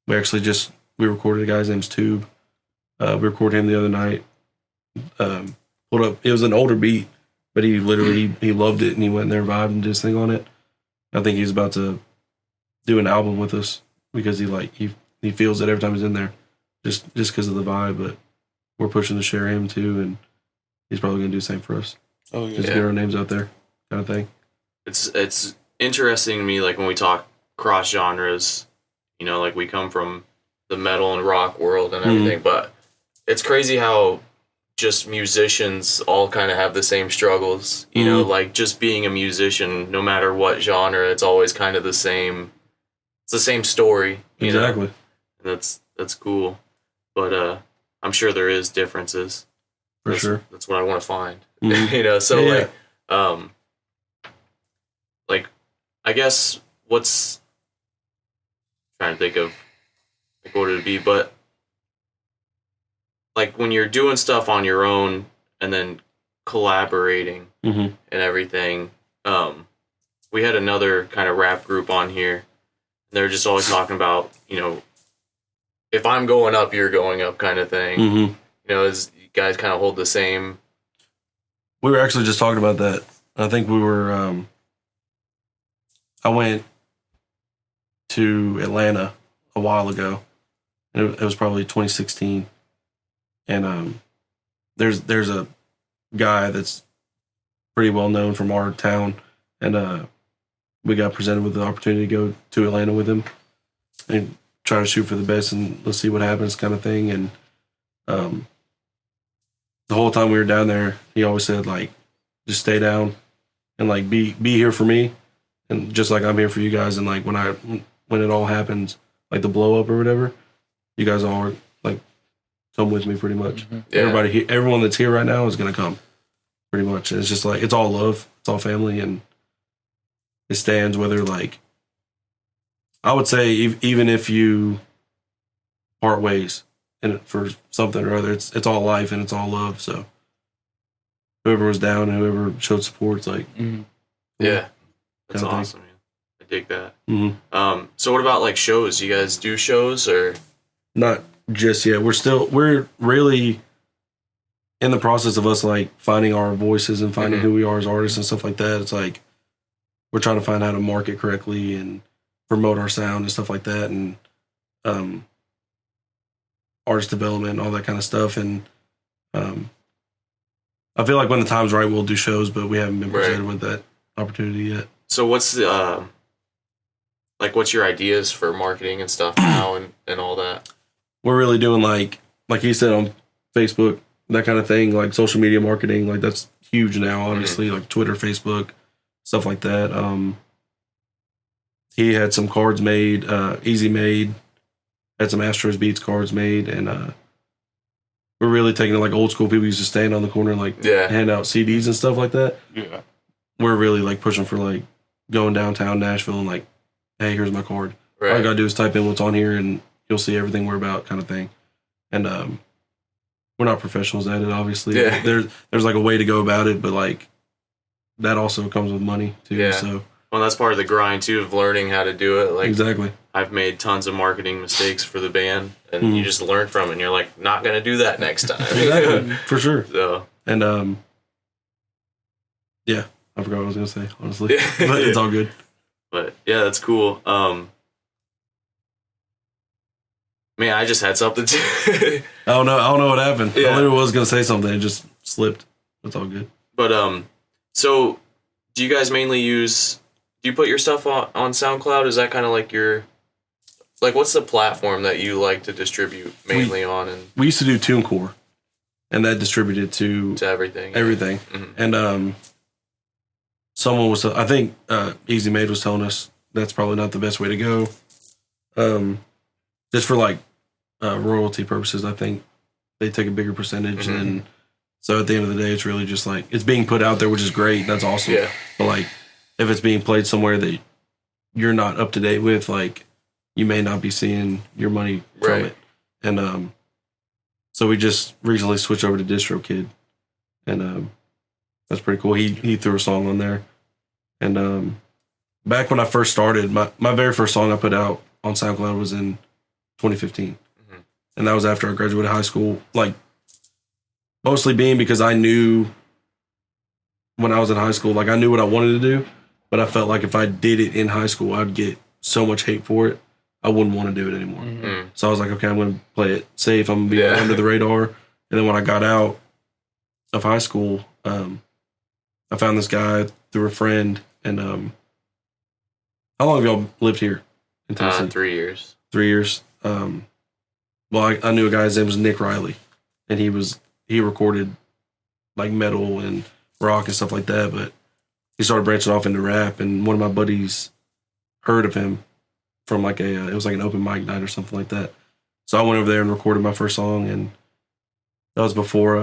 we recorded a guy's name's Tube. We recorded him the other night. Pulled up. It was an older beat, but he literally he loved it, and he went in there, vibed, and did his thing on it. I think he's about to do an album with us because he feels it every time he's in there, just because of the vibe. But we're pushing to share him too, and he's probably gonna do the same for us. Oh yeah, just get our names out there, kind of thing. It's interesting to me, like, when we talk cross genres, you know, like, we come from the metal and rock world and everything, but it's crazy how just musicians all kind of have the same struggles. You know, like just being a musician, no matter what genre, it's always kind of the same. It's the same story. Exactly. You know? That's cool. But I'm sure there is differences. For sure. That's what I want to find. You know, so like I guess what's trying to think of like what it would be, but like when you're doing stuff on your own and then collaborating and everything, we had another kind of rap group on here, and they're just always talking about, you know, if I'm going up, you're going up kind of thing. You know, as you guys kind of hold the same. We were actually just talking about that. I think we were, I went to Atlanta a while ago, and it was probably 2016. And there's a guy that's pretty well known from our town, and we got presented with the opportunity to go to Atlanta with him and try to shoot for the best, and let's see what happens, kind of thing. And the whole time we were down there, he always said, like, just stay down and like be here for me, and just like I'm here for you guys. And like when it all happens, like the blow up or whatever, you guys all are like come with me pretty much. Everyone that's here right now is gonna come pretty much. And it's just like it's all love, it's all family, and it stands whether like I would say even if you part ways and for something or other, it's all life and it's all love. So whoever was down and whoever showed support, it's like that's awesome, man. I dig that. So what about like shows? You guys do shows or not just yet? We're really in the process of us like finding our voices and finding who we are as artists and stuff like that. It's like we're trying to find how to market correctly and promote our sound and stuff like that, and artist development and all that kind of stuff. And I feel like when the time's right, we'll do shows, but we haven't been presented with that opportunity yet. So what's the what's your ideas for marketing and stuff now and all that? We're really doing like he said on Facebook, that kind of thing, like social media marketing, like that's huge now, obviously, like Twitter, Facebook, stuff like that. He had some cards made, Easy made, had some Astros Beats cards made, and we're really taking it like old school. People used to stand on the corner and like hand out CDs and stuff like that. Yeah. We're really like pushing for like going downtown Nashville and like, hey, here's my card. Right. All you gotta do is type in what's on here and you'll see everything we're about, kind of thing. And we're not professionals at it, obviously. Yeah. There's like a way to go about it, but like that also comes with money too. Yeah. So well, that's part of the grind too of learning how to do it. Like exactly. I've made tons of marketing mistakes for the band, and you just learn from it. And you're like, not gonna do that next time. Exactly, for sure. So and yeah, I forgot what I was gonna say, honestly, but it's all good. But yeah, that's cool. Man, I just had something to. I don't know what happened. Yeah. I literally was gonna say something, it just slipped. It's all good. But so do you guys mainly use? Do you put your stuff on SoundCloud? Is that kind of like your, like, what's the platform that you like to distribute mainly on? And we used to do TuneCore, and that distributed to everything. Everything. And someone was, I think Easy Made was telling us that's probably not the best way to go. Just for like royalty purposes, I think they take a bigger percentage. And so at the end of the day, it's really just like, it's being put out there, which is great. That's awesome. Yeah. But like, if it's being played somewhere that you're not up to date with, like, you may not be seeing your money from it. And so we just recently switched over to DistroKid, and that's pretty cool. He threw a song on there. And back when I first started, my very first song I put out on SoundCloud was in 2015. And that was after I graduated high school, like mostly being because I knew when I was in high school, like I knew what I wanted to do, but I felt like if I did it in high school, I'd get so much hate for it. I wouldn't want to do it anymore. So I was like, okay, I'm going to play it safe. I'm going to be under the radar. And then when I got out of high school, I found this guy through a friend. And how long have y'all lived here in Tennessee? 3 years. 3 years. Well, I knew a guy, his name was Nick Riley, and he he recorded like metal and rock and stuff like that, but he started branching off into rap, and one of my buddies heard of him from like it was like an open mic night or something like that. So I went over there and recorded my first song, and that was before,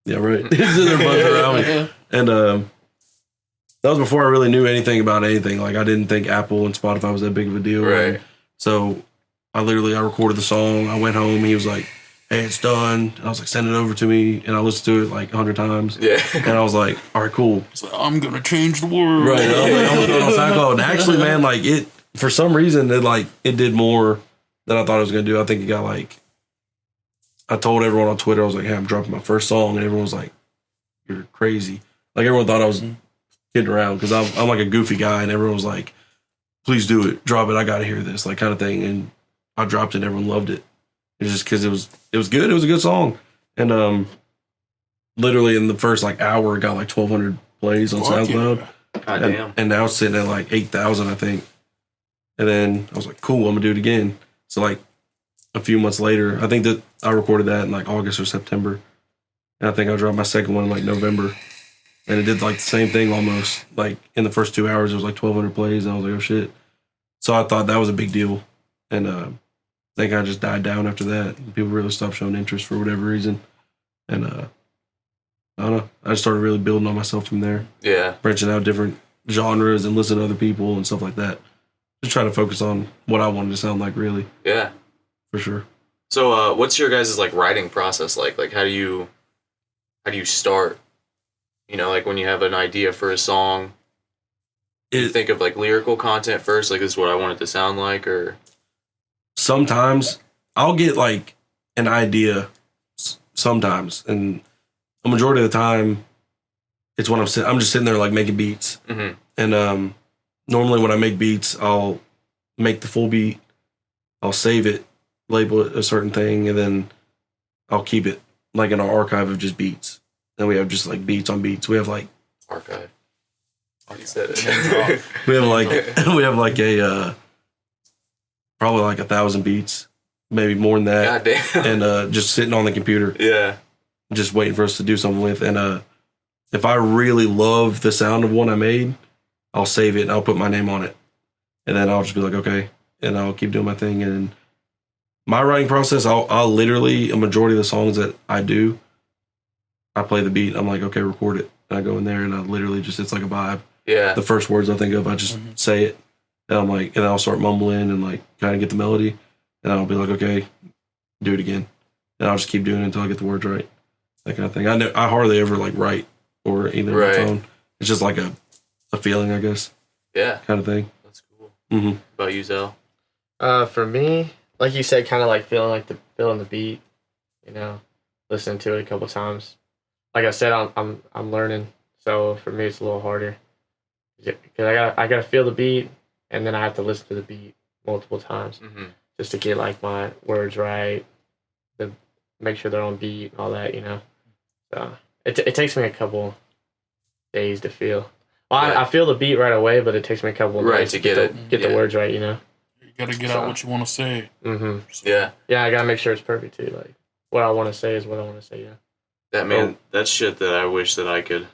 yeah, right. They're buzzing around me. And that was before I really knew anything about anything. Like, I didn't think Apple and Spotify was that big of a deal. Right. So I recorded the song. I went home. He was like, hey, it's done. And I was like, send it over to me. And I listened to it like 100 times. Yeah. And I was like, all right, cool. Like, I'm going to change the world. Right. I'm going to throw it on SoundCloud. And actually, man, like, it, for some reason, it did more than I thought it was going to do. I think it got like, I told everyone on Twitter, I was like, hey, I'm dropping my first song. And everyone was like, you're crazy. Like, everyone thought I was kidding around because I'm like a goofy guy. And everyone was like, please do it. Drop it. I got to hear this, like, kind of thing. And I dropped it and everyone loved it. It's just because it was good. It was a good song. And literally in the first like hour, it got like 1,200 plays on SoundCloud. God damn. And now it's sitting at like 8,000, I think. And then I was like, cool, I'm going to do it again. So like a few months later, I think that I recorded that in like August or September. And I think I dropped my second one in like November. And it did like the same thing almost. Like in the first 2 hours, it was like 1,200 plays. And I was like, oh shit. So I thought that was a big deal. And I think I just died down after that. People really stopped showing interest for whatever reason. And I don't know. I just started really building on myself from there. Yeah. Branching out different genres and listening to other people and stuff like that. Just trying to focus on what I wanted to sound like, really. Yeah. For sure. So what's your guys' like writing process like? Like how do you start? You know, like when you have an idea for a song, you think of like lyrical content first, like this is what I want it to sound like, or sometimes I'll get like an idea sometimes, and a majority of the time it's when I'm just sitting there like making beats. Mm-hmm. And normally when I make beats, I'll make the full beat, I'll save it, label it a certain thing, and then I'll keep it like in our archive of just beats. Then we have just like beats on beats. We have like archive. You said it. we have like a probably like 1,000 beats, maybe more than that. God damn. And just sitting on the computer. Yeah. Just waiting for us to do something with. And if I really love the sound of one I made, I'll save it and I'll put my name on it. And then I'll just be like, okay. And I'll keep doing my thing. And my writing process, I'll literally, a majority of the songs that I do, I play the beat. I'm like, okay, record it. And I go in there and I literally just, it's like a vibe. Yeah. The first words I think of, I just say it. And I'm like, and then I'll start mumbling and like kind of get the melody. And I'll be like, okay, do it again. And I'll just keep doing it until I get the words right. That kind of thing. I hardly ever like write or either my phone. It's just like a feeling, I guess. Yeah. Kind of thing. That's cool. Mm-hmm. What about you, Zell? For me, like you said, kind of like feeling the beat, you know, listening to it a couple times. Like I said, I'm learning, so for me it's a little harder because I gotta feel the beat, and then I have to listen to the beat multiple times just to get like my words right, to make sure they're on beat and all that, you know. So it takes me a couple days to feel. Well, I feel the beat right away, but it takes me a couple of days to get the words right, you know. You gotta get out what you want to say. Mm-hmm. Yeah. Yeah, I gotta make sure it's perfect too. Like what I want to say is what I want to say. Yeah. That man, that's shit that I wish that I could.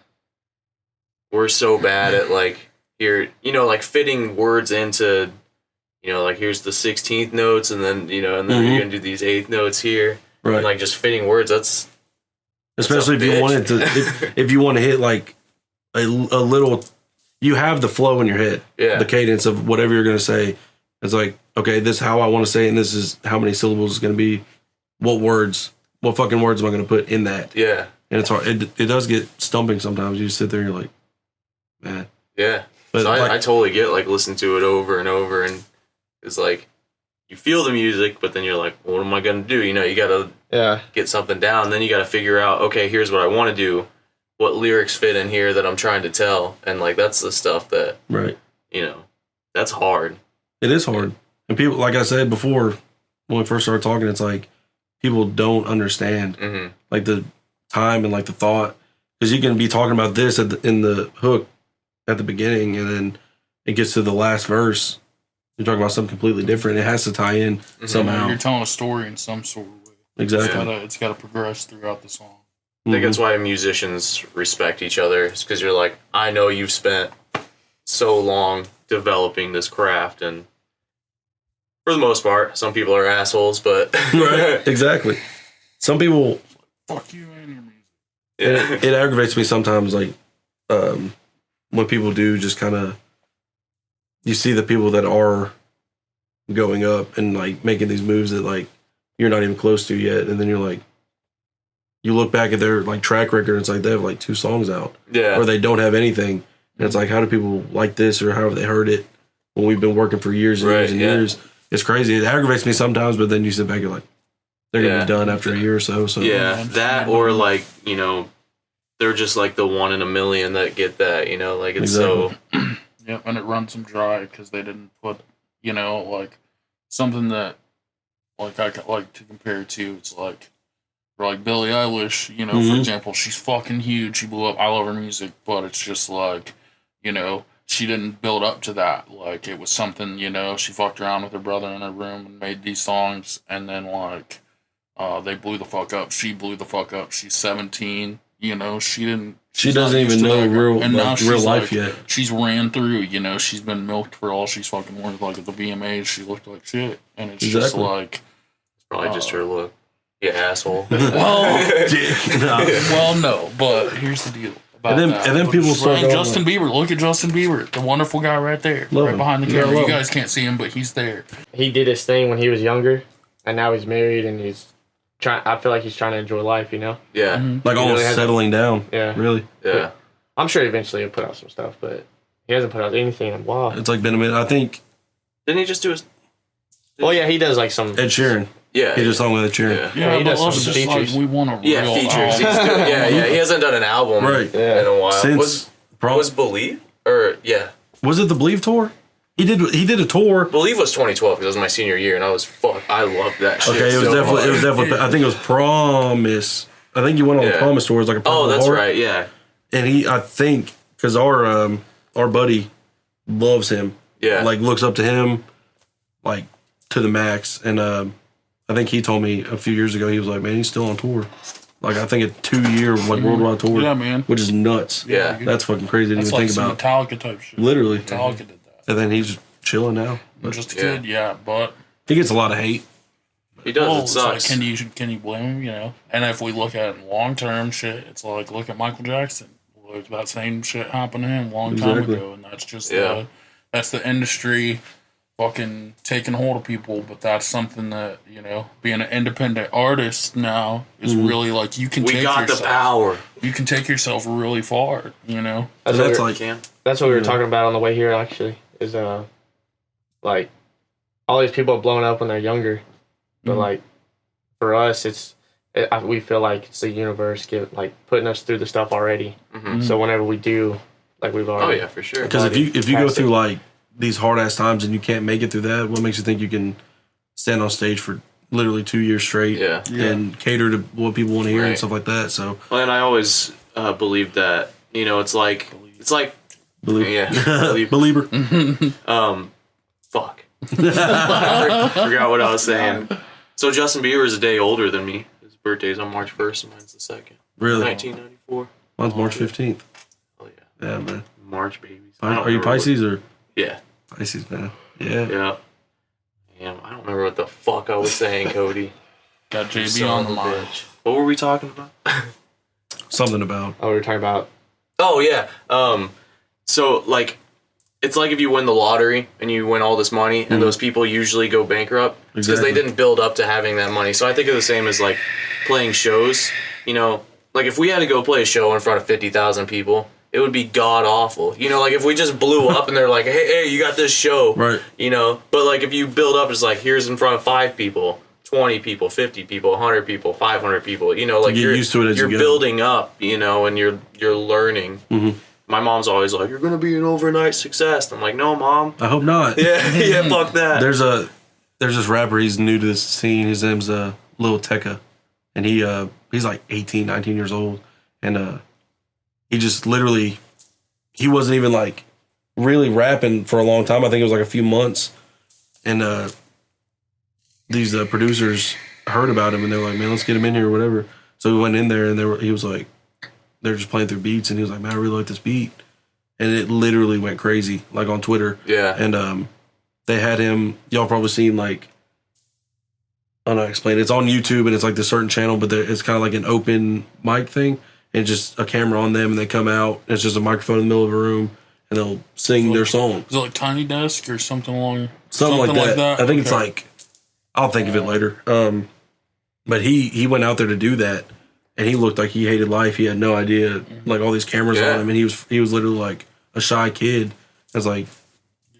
We're so bad at like here, you know, like fitting words into, you know, like here's the 16th notes, and then you know, and then you're gonna do these 8th notes here, Right? And like just fitting words. That's especially if you wanted to, if you want to hit like a little, you have the flow in your head, the cadence of whatever you're gonna say. It's like, okay, this is how I want to say it, and this is how many syllables it's gonna be. What fucking words am I going to put in that? Yeah. And it's hard. It does get stumping sometimes. You just sit there and you're like, man. Yeah. But so like, I totally get like listening to it over and over, and it's like you feel the music, but then you're like, well, what am I going to do? You know, you got to get something down. Then you got to figure out, okay, here's what I want to do. What lyrics fit in here that I'm trying to tell? And like that's the stuff that, right. You know, that's hard. It is hard. And people, like I said before, when we first started talking, it's like, people don't understand like the time and like the thought, because you can be talking about this in the hook at the beginning, and then it gets to the last verse, you're talking about something completely different. It has to tie in somehow. You're telling a story in some sort of way. Exactly. It's gotta progress throughout the song. I think that's why musicians respect each other. It's because you're like, I know you've spent so long developing this craft, and for the most part, some people are assholes, but Right. Exactly. Some people, Fuck you and your music. yeah. it aggravates me sometimes, like when people do just kind of, you see the people that are going up and like making these moves that like you're not even close to yet, and then you're like, you look back at their like track record, and it's like they have like 2 songs out, Yeah. or they don't have anything, and it's like, how do people like this, or how have they heard it when we've been working for years and years and years? It's crazy. It aggravates me sometimes, but then you sit back and you're like, they're gonna be done after a year or so. So Yeah, that or like, you know, they're just like the 1 in a million that get that, you know, like it's so. Yeah, and it runs them dry because they didn't put, you know, like something that like I like to compare to. It's like Billie Eilish, you know, for example, she's fucking huge. She blew up. I love her music, but it's just like, you know, she didn't build up to that. Like it was something, you know, she fucked around with her brother in her room and made these songs, and then like they blew the fuck up. She blew the fuck up. She's 17. You know, she didn't. she doesn't even know real she's life like, yet. She's ran through. You know, she's been milked for all she's fucking worth. Like at the VMAs, she looked like shit, and it's just like Probably just her look. You asshole. well, no, but here's the deal. And then people start going Justin Bieber. Look at Justin Bieber, the wonderful guy right there, right behind the camera. You guys can't see him, but he's there. He did his thing when he was younger, and now he's married, and he's trying. I feel like he's trying to enjoy life, you know. Yeah. Like almost really settling down. Yeah. Really. Yeah. I'm sure eventually he'll put out some stuff, but he hasn't put out anything in a while. It's like been a minute. I think Didn't he just do his? Oh yeah, he does like some. Ed Sheeran. Yeah. He did a song with Ed Sheeran. Yeah. Yeah, he but does us some just features. like we want a Yeah, real features. album. He's doing, yeah. He hasn't done an album Right. Yeah. in a while. Since Was Believe? Or yeah. Was it the Believe tour? He did a tour. Believe was 2012 because it was my senior year, and I loved that shit. Okay, it was so definitely. much. I think it was Promise. I think he went on the Yeah. Promise tour. It was like a Oh, Purple that's Heart. right. Yeah. And I think, because our buddy loves him. Yeah. Like looks up to him, like to the max. And I think he told me a few years ago, he was like, man, he's still on tour. Like I think a 2-year like worldwide tour. Yeah, man. Which is nuts. Yeah. That's fucking crazy to That's even like think some about. Metallica type shit. Literally. Metallica did that. And then he's chilling now. But Just a Yeah. kid, yeah, but he gets a lot of hate. He does. well, It it's like, sucks. can you blame him? You know, and if we look at it long term shit, it's like look at Michael Jackson. Look, that same shit happened to him a long time Exactly. ago, and that's just Yeah. that's the industry fucking taking hold of people. But that's something that, you know, being an independent artist now is really like you can We take got yourself, the power. you can take yourself really far. You know, That's, So what that's we were- like, Can. that's what we were talking about on the way here. Actually, is like all these people are blowing up when they're younger, but like for us, we feel like it's the universe putting us through the stuff already. So whenever we do, like we've Oh already. yeah, for sure. because if you go Past it. through like these hard ass times and you can't make it through that, what makes you think you can stand on stage for literally 2 years straight Yeah. and cater to what people want to hear and Right. stuff like that? So Well, and I always believed that, you know, it's like believe, yeah, believe. believer. Fuck. Forgot what I was saying. So Justin Bieber is a day older than me. His birthday's on March 1st, and mine's the 2nd. Really? 1994. Mine's March 15th. Oh yeah. Yeah, man. March babies. Are you remember Pisces or what- Yeah. Pisces, man? Yeah. Yeah. Damn, I don't remember what the fuck I was saying, Cody. got JB Son on of the a mind. bitch. What were we talking about? Something about. Oh, we were talking about. Oh yeah. So like, it's like if you win the lottery and you win all this money, and those people usually go bankrupt because Exactly. they didn't build up to having that money. So I think of the same as like playing shows. You know, like if we had to go play a show in front of 50,000 people, it would be god awful. You know, like if we just blew up and they're like, hey, you got this show, Right. You know, but like if you build up, it's like here's in front of 5 people. 20 people, 50 people, 100 people, 500 people. You know, like get you're used to it as you you're go. building up, you know, and you're learning. Mm-hmm. My mom's always like, "You're gonna be an overnight success." I'm like, "No, mom." I hope not. Yeah, fuck that. There's this rapper. He's new to this scene. His name's Lil Tecca, and he's like 18, 19 years old, and he just literally he wasn't even like really rapping for a long time. I think it was like a few months, and these producers heard about him and they were like, man, let's get him in here or whatever. So we went in there and he was like, they're just playing through beats and he was like, man, I really like this beat. And it literally went crazy, like on Twitter. Yeah. And they had him, y'all probably seen like, I don't know how to explain it. It's on YouTube and it's like this certain channel, but it's kind of like an open mic thing. And just a camera on them and they come out. And it's just a microphone in the middle of a room and they'll sing their song. Is it like Tiny Desk or something along? Something like that. I think it's like, I'll think of it later. But he went out there to do that and he looked like he hated life. He had no idea, like all these cameras on him. And he was literally like a shy kid. I was like,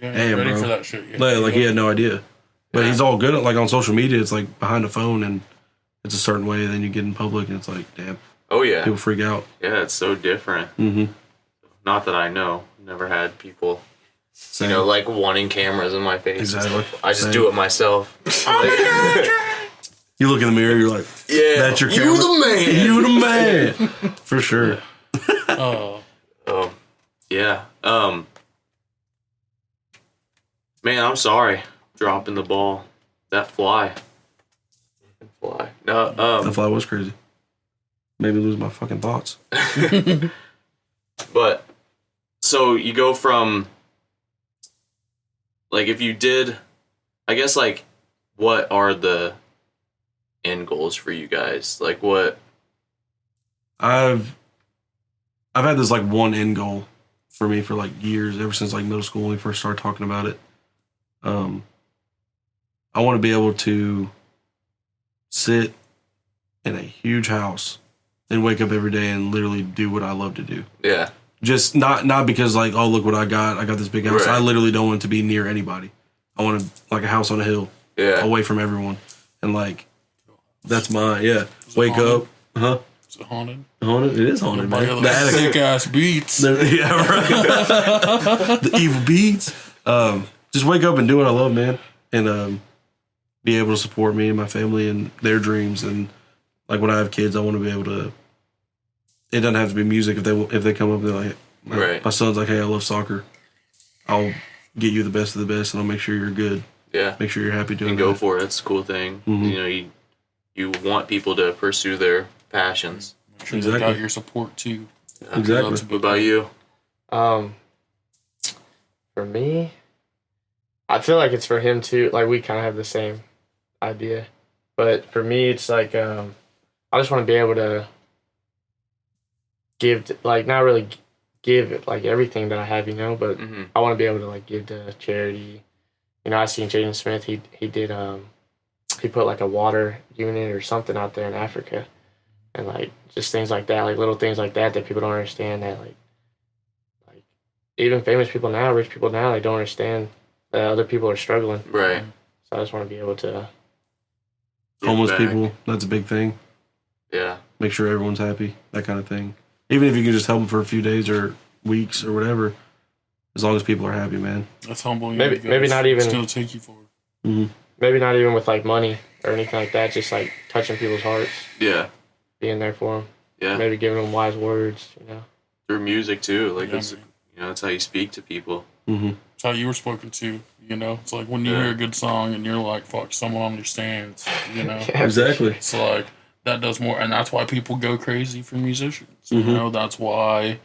damn, ready bro. for that shit. Yeah, like he had no idea. But he's all good at, like on social media, it's like behind a phone and it's a certain way. And then you get in public and it's like, damn. Oh, yeah. People freak out. Yeah, it's so different. Mm-hmm. Not that I know. Never had people, Same. like wanting cameras in my face. Exactly. I just do it myself. You look in the mirror, you're like, yeah, that's your camera. You the man. You the man. For sure. Oh. Yeah. Man, I'm sorry. Dropping the ball. That fly. No, that fly was crazy. Made me lose my fucking thoughts. But, so you go from, like, if you did, I guess, like, what are the end goals for you guys? Like, what? I've had this, like, one end goal for me for, like, years, ever since, like, middle school when we first started talking about it. I want to be able to sit in a huge house and wake up every day and literally do what I love to do. Yeah. Just not because like, oh, look what I got this big house. Right. I literally don't want it to be near anybody. I want like a house on a hill. Yeah. Away from everyone. And like, that's mine. Yeah. Wake up. Huh? Is it haunted? Haunted? It is haunted, man. The attic. Sick ass beats. Yeah, right. The evil beats. Just wake up and do what I love, man. And be able to support me and my family and their dreams. And like when I have kids, I want to be able to. It doesn't have to be music. If they come up, they're like, right. My son's like, hey, I love soccer. I'll get you the best of the best, and I'll make sure you're good. Yeah. Make sure you're happy doing it. Go for it. That's a cool thing. Mm-hmm. You know, you want people to pursue their passions. Make sure they got your support too. Yeah. Exactly. What about you? For me, I feel like it's for him too. Like we kind of have the same idea, but for me, it's like I just want to be able to give, like not really give it like everything that I have, but I want to be able to like give to charity. I seen Jaden Smith. He did he put like a water unit or something out there in Africa, and like just things like that, like little things like that people don't understand, that like even famous people now, rich people now, they don't understand that other people are struggling. Right. So I just want to be able to. Homeless people, that's a big thing. Yeah. Make sure everyone's happy, that kind of thing. Even if you can just help them for a few days or weeks or whatever, as long as people are happy, man. That's humbling. Maybe not even. It's gonna take you forward. Mm-hmm. Maybe not even with like money or anything like that. Just like touching people's hearts. Yeah. Being there for them. Yeah. Maybe giving them wise words. Through music too, like Yeah, that's how you speak to people. Mm-hmm. It's how you were spoken to. It's like when you hear a good song and you're like, "Fuck, someone understands." Yeah, Exactly. It's like that does more, and that's why people go crazy for musicians. Mm-hmm. That's why,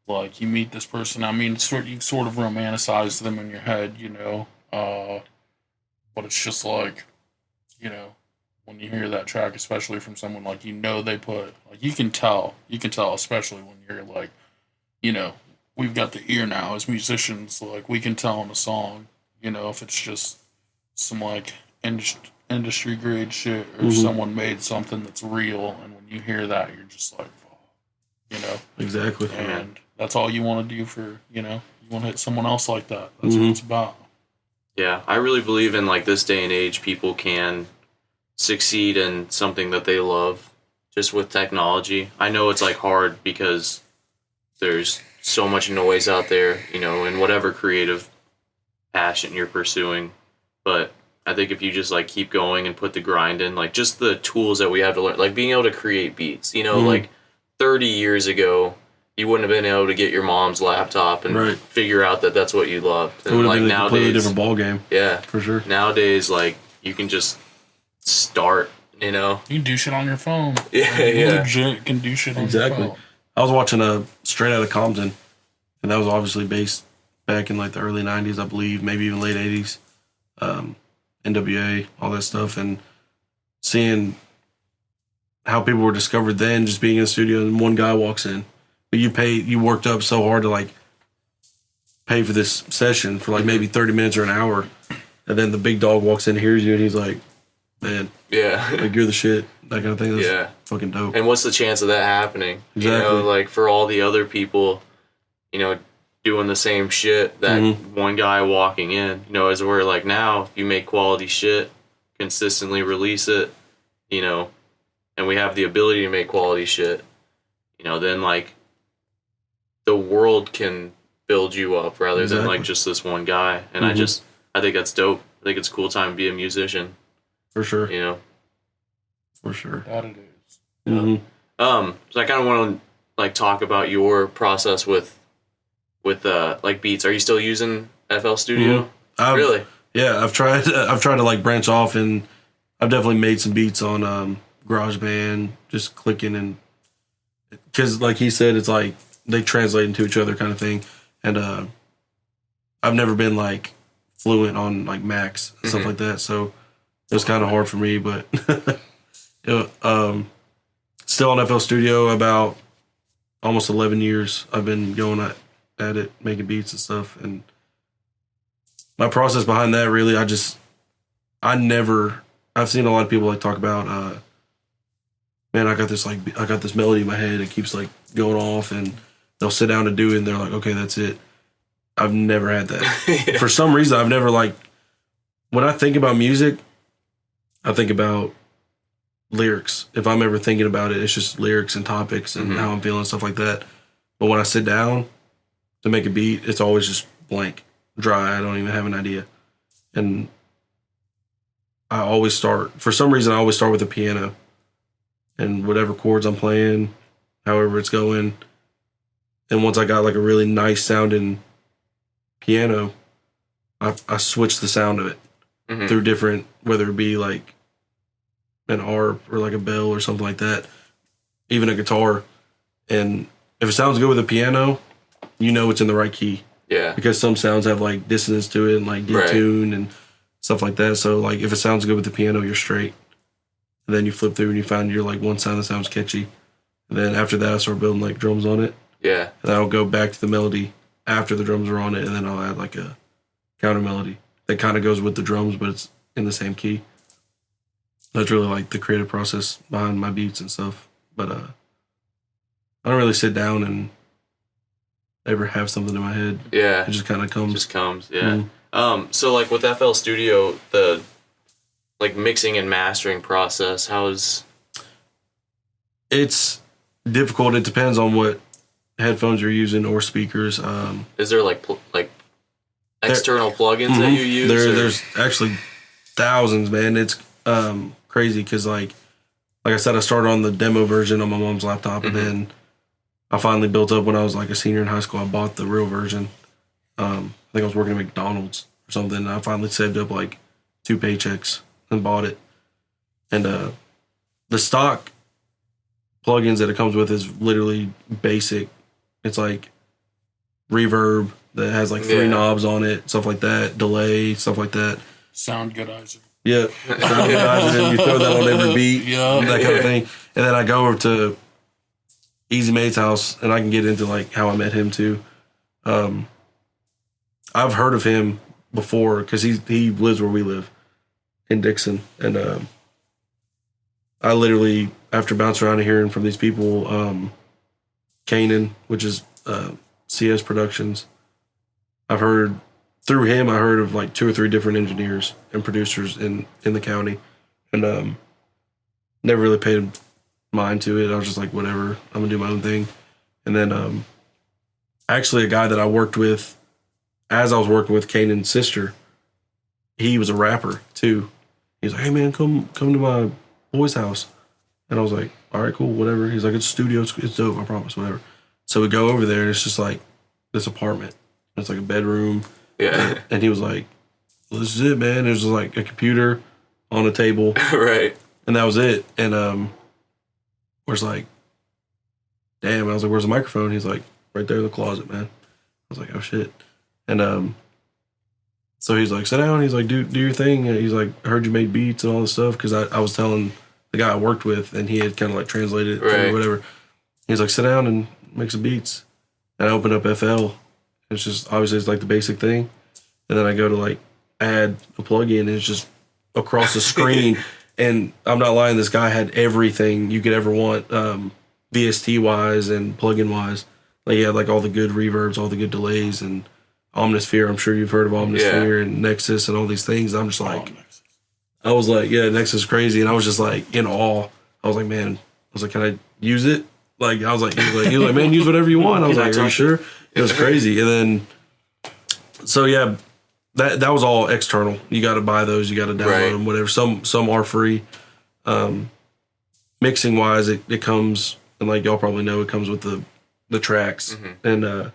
like, you meet this person. I mean, you sort of romanticize them in your head, but it's just like, when you hear that track, especially from someone like they put, like, you can tell, especially when you're like, we've got the ear now as musicians, like we can tell in a song, if it's just some like industry grade shit or someone made something that's real, and when you hear that, you're just like, oh, Exactly. and that's all you want to do for, you want to hit someone else like that. That's what it's about. Yeah, I really believe in like this day and age, people can succeed in something that they love just with technology. I know it's like hard because there's so much noise out there, in whatever creative passion you're pursuing. But I think if you just like keep going and put the grind in, like just the tools that we have to learn, like being able to create beats, like 30 years ago, you wouldn't have been able to get your mom's laptop and figure out that that's what you loved. And it would have like been a nowadays, completely different ball game. Yeah. For sure. Nowadays, like you can just start You know, you can do shit on your phone. Yeah, You yeah. legit can do shit on Exactly. your phone. I was watching a Straight Outta Compton, and that was obviously based back in like the early '90s, I believe, maybe even late '80s. NWA, all that stuff, and seeing how people were discovered then, just being in the studio, and one guy walks in, but you worked up so hard to like pay for this session for like maybe 30 minutes or an hour, and then the big dog walks in, hears you, and he's like, man, Yeah. like you're the shit, that kind of thing. That's Yeah. fucking dope. And what's the chance of that happening? Exactly. You know, like for all the other people, you know, doing the same shit, that one guy walking in, you know, as we're like now, if you make quality shit, consistently release it, you know, and we have the ability to make quality shit, you know, then like the world can build you up rather than like just this one guy. And I think that's dope. I think it's a cool time to be a musician. For sure. You know? For sure. That it is. Mm-hmm. So I kind of want to like talk about your process with like beats. Are you still using FL Studio? Really? Yeah, I've tried to like branch off, and I've definitely made some beats on GarageBand, just clicking, and because like he said, it's like they translate into each other kind of thing, and I've never been like fluent on like Macs and stuff like that, so it was kind of hard for me, but still on FL Studio about almost 11 years I've been going at it, making beats and stuff, and my process behind that, really, I've seen a lot of people like talk about, man, I got this melody in my head, it keeps like going off, and they'll sit down and do it, and they're like, okay, that's it. I've never had that. Yeah. For some reason, I've never like, when I think about music, I think about lyrics. If I'm ever thinking about it, it's just lyrics and topics and how I'm feeling, stuff like that. But when I sit down to make a beat, it's always just blank, dry. I don't even have an idea. And for some reason, I always start with the piano and whatever chords I'm playing, however it's going. And once I got like a really nice sounding piano, I switch the sound of it through different, whether it be like an harp or like a bell or something like that, even a guitar. And if it sounds good with a piano, you know it's in the right key. Yeah. Because some sounds have like dissonance to it and like detune and stuff like that. So like if it sounds good with the piano, you're straight. And then you flip through and you find your like one sound that sounds catchy. And then after that, I start building like drums on it. Yeah. And I'll go back to the melody after the drums are on it, and then I'll add like a counter melody that kind of goes with the drums, but it's in the same key. That's really like the creative process behind my beats and stuff. But I don't really sit down and ever have something in my head. Yeah. It just kind of comes. Yeah. So like with FL Studio, the like mixing and mastering process, it's difficult. It depends on what headphones you're using or speakers. Is there like external plugins that you use? There's actually thousands, man. It's crazy because like I said, I started on the demo version on my mom's laptop, and then I finally built up when I was like a senior in high school. I bought the real version. I think I was working at McDonald's or something, and I finally saved up like 2 paychecks and bought it. And the stock plugins that it comes with is literally basic. It's like reverb that has like 3 knobs on it, stuff like that, delay, stuff like that. Sound goodizer. Yeah. Sound goodizer, you throw that on every beat, that kind of thing. And then I go over to Easy Mate's house, and I can get into like how I met him too. I've heard of him before because he lives where we live in Dickson, and I literally, after bouncing around and hearing from these people, Kanan, which is CS Productions, I heard of like 2 or 3 different engineers and producers in the county, and never really paid mind to it. I was just like, whatever, I'm gonna do my own thing. And then actually a guy that I worked with as I was working with Kanan's sister, he was a rapper too. He's like, hey man, come to my boy's house. And I was like, all right, cool, whatever. He's like, it's a studio, it's dope, I promise, whatever. So we go over there, and it's just like this apartment. It's like a bedroom. Yeah. And he was like, well, this is it, man. There's like a computer on a table. Right. And that was it. And we're just like, damn. I was like, where's the microphone? He's like, right there in the closet, man. I was like, oh shit. And so he's like, sit down. He's like, do your thing. And he's like, I heard you made beats and all this stuff, because I was telling the guy I worked with, and he had kind of like translated it or whatever. He's like, sit down and make some beats. And I opened up FL. It's just obviously it's like the basic thing. And then I go to like add a plugin, and it's just across the screen. And I'm not lying, this guy had everything you could ever want, VST wise and plugin wise. Like he had like all the good reverbs, all the good delays, and Omnisphere. I'm sure you've heard of Omnisphere and Nexus and all these things. I'm just like, I was like, yeah, Nexus is crazy. And I was just like in awe. I was like, man, I was like, can I use it? Like, I was like, he was like, man, use whatever you want. I was like, are you sure? It was crazy. And then, so yeah, that was all external. You got to buy those. You got to download them, whatever. Some are free. Mixing wise, it comes, and like y'all probably know, it comes with the tracks. And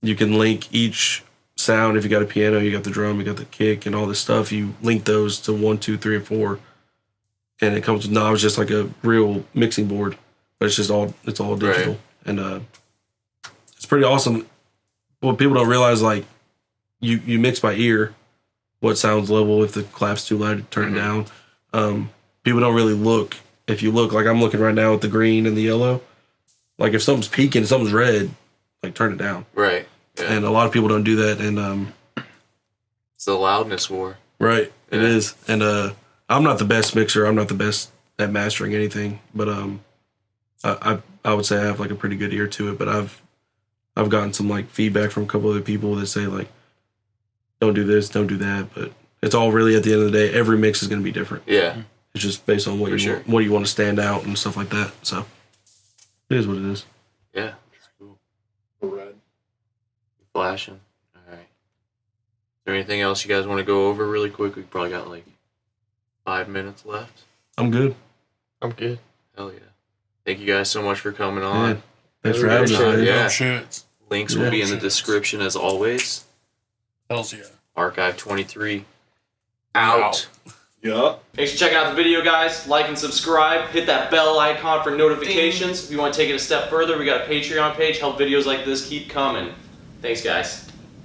you can link each sound. If you got a piano, you got the drum, you got the kick, and all this stuff. You link those to 1, 2, 3, and 4, and it comes with knobs, just like a real mixing board, but it's all digital, and it's pretty awesome. What people don't realize, like you mix by ear, what sounds level. If the clap's too loud, turn it down. People don't really look. If you look, like I'm looking right now at the green and the yellow, like if something's peaking, something's red, like turn it down. Right. Yeah. And a lot of people don't do that, and it's the loudness war. Right. Yeah. It is. And I'm not the best mixer. I'm not the best at mastering anything, but I would say I have like a pretty good ear to it. But I've gotten some like feedback from a couple other people that say like, don't do this, don't do that. But it's all really, at the end of the day, every mix is going to be different. Yeah. It's just based on what you want to stand out and stuff like that. So it is what it is. Yeah. It's cool. Red. Flashing. All right. Is there anything else you guys want to go over really quick? We probably got like 5 minutes left. I'm good. I'm good. Hell yeah. Thank you guys so much for coming on. Yeah. Thanks for having me. Yeah. Links will be in the description as always. Hells yeah. Archive 23. Out. Yeah. Thanks for checking out the video, guys. Like and subscribe. Hit that bell icon for notifications. If you want to take it a step further, we got a Patreon page. Help videos like this keep coming. Thanks, guys.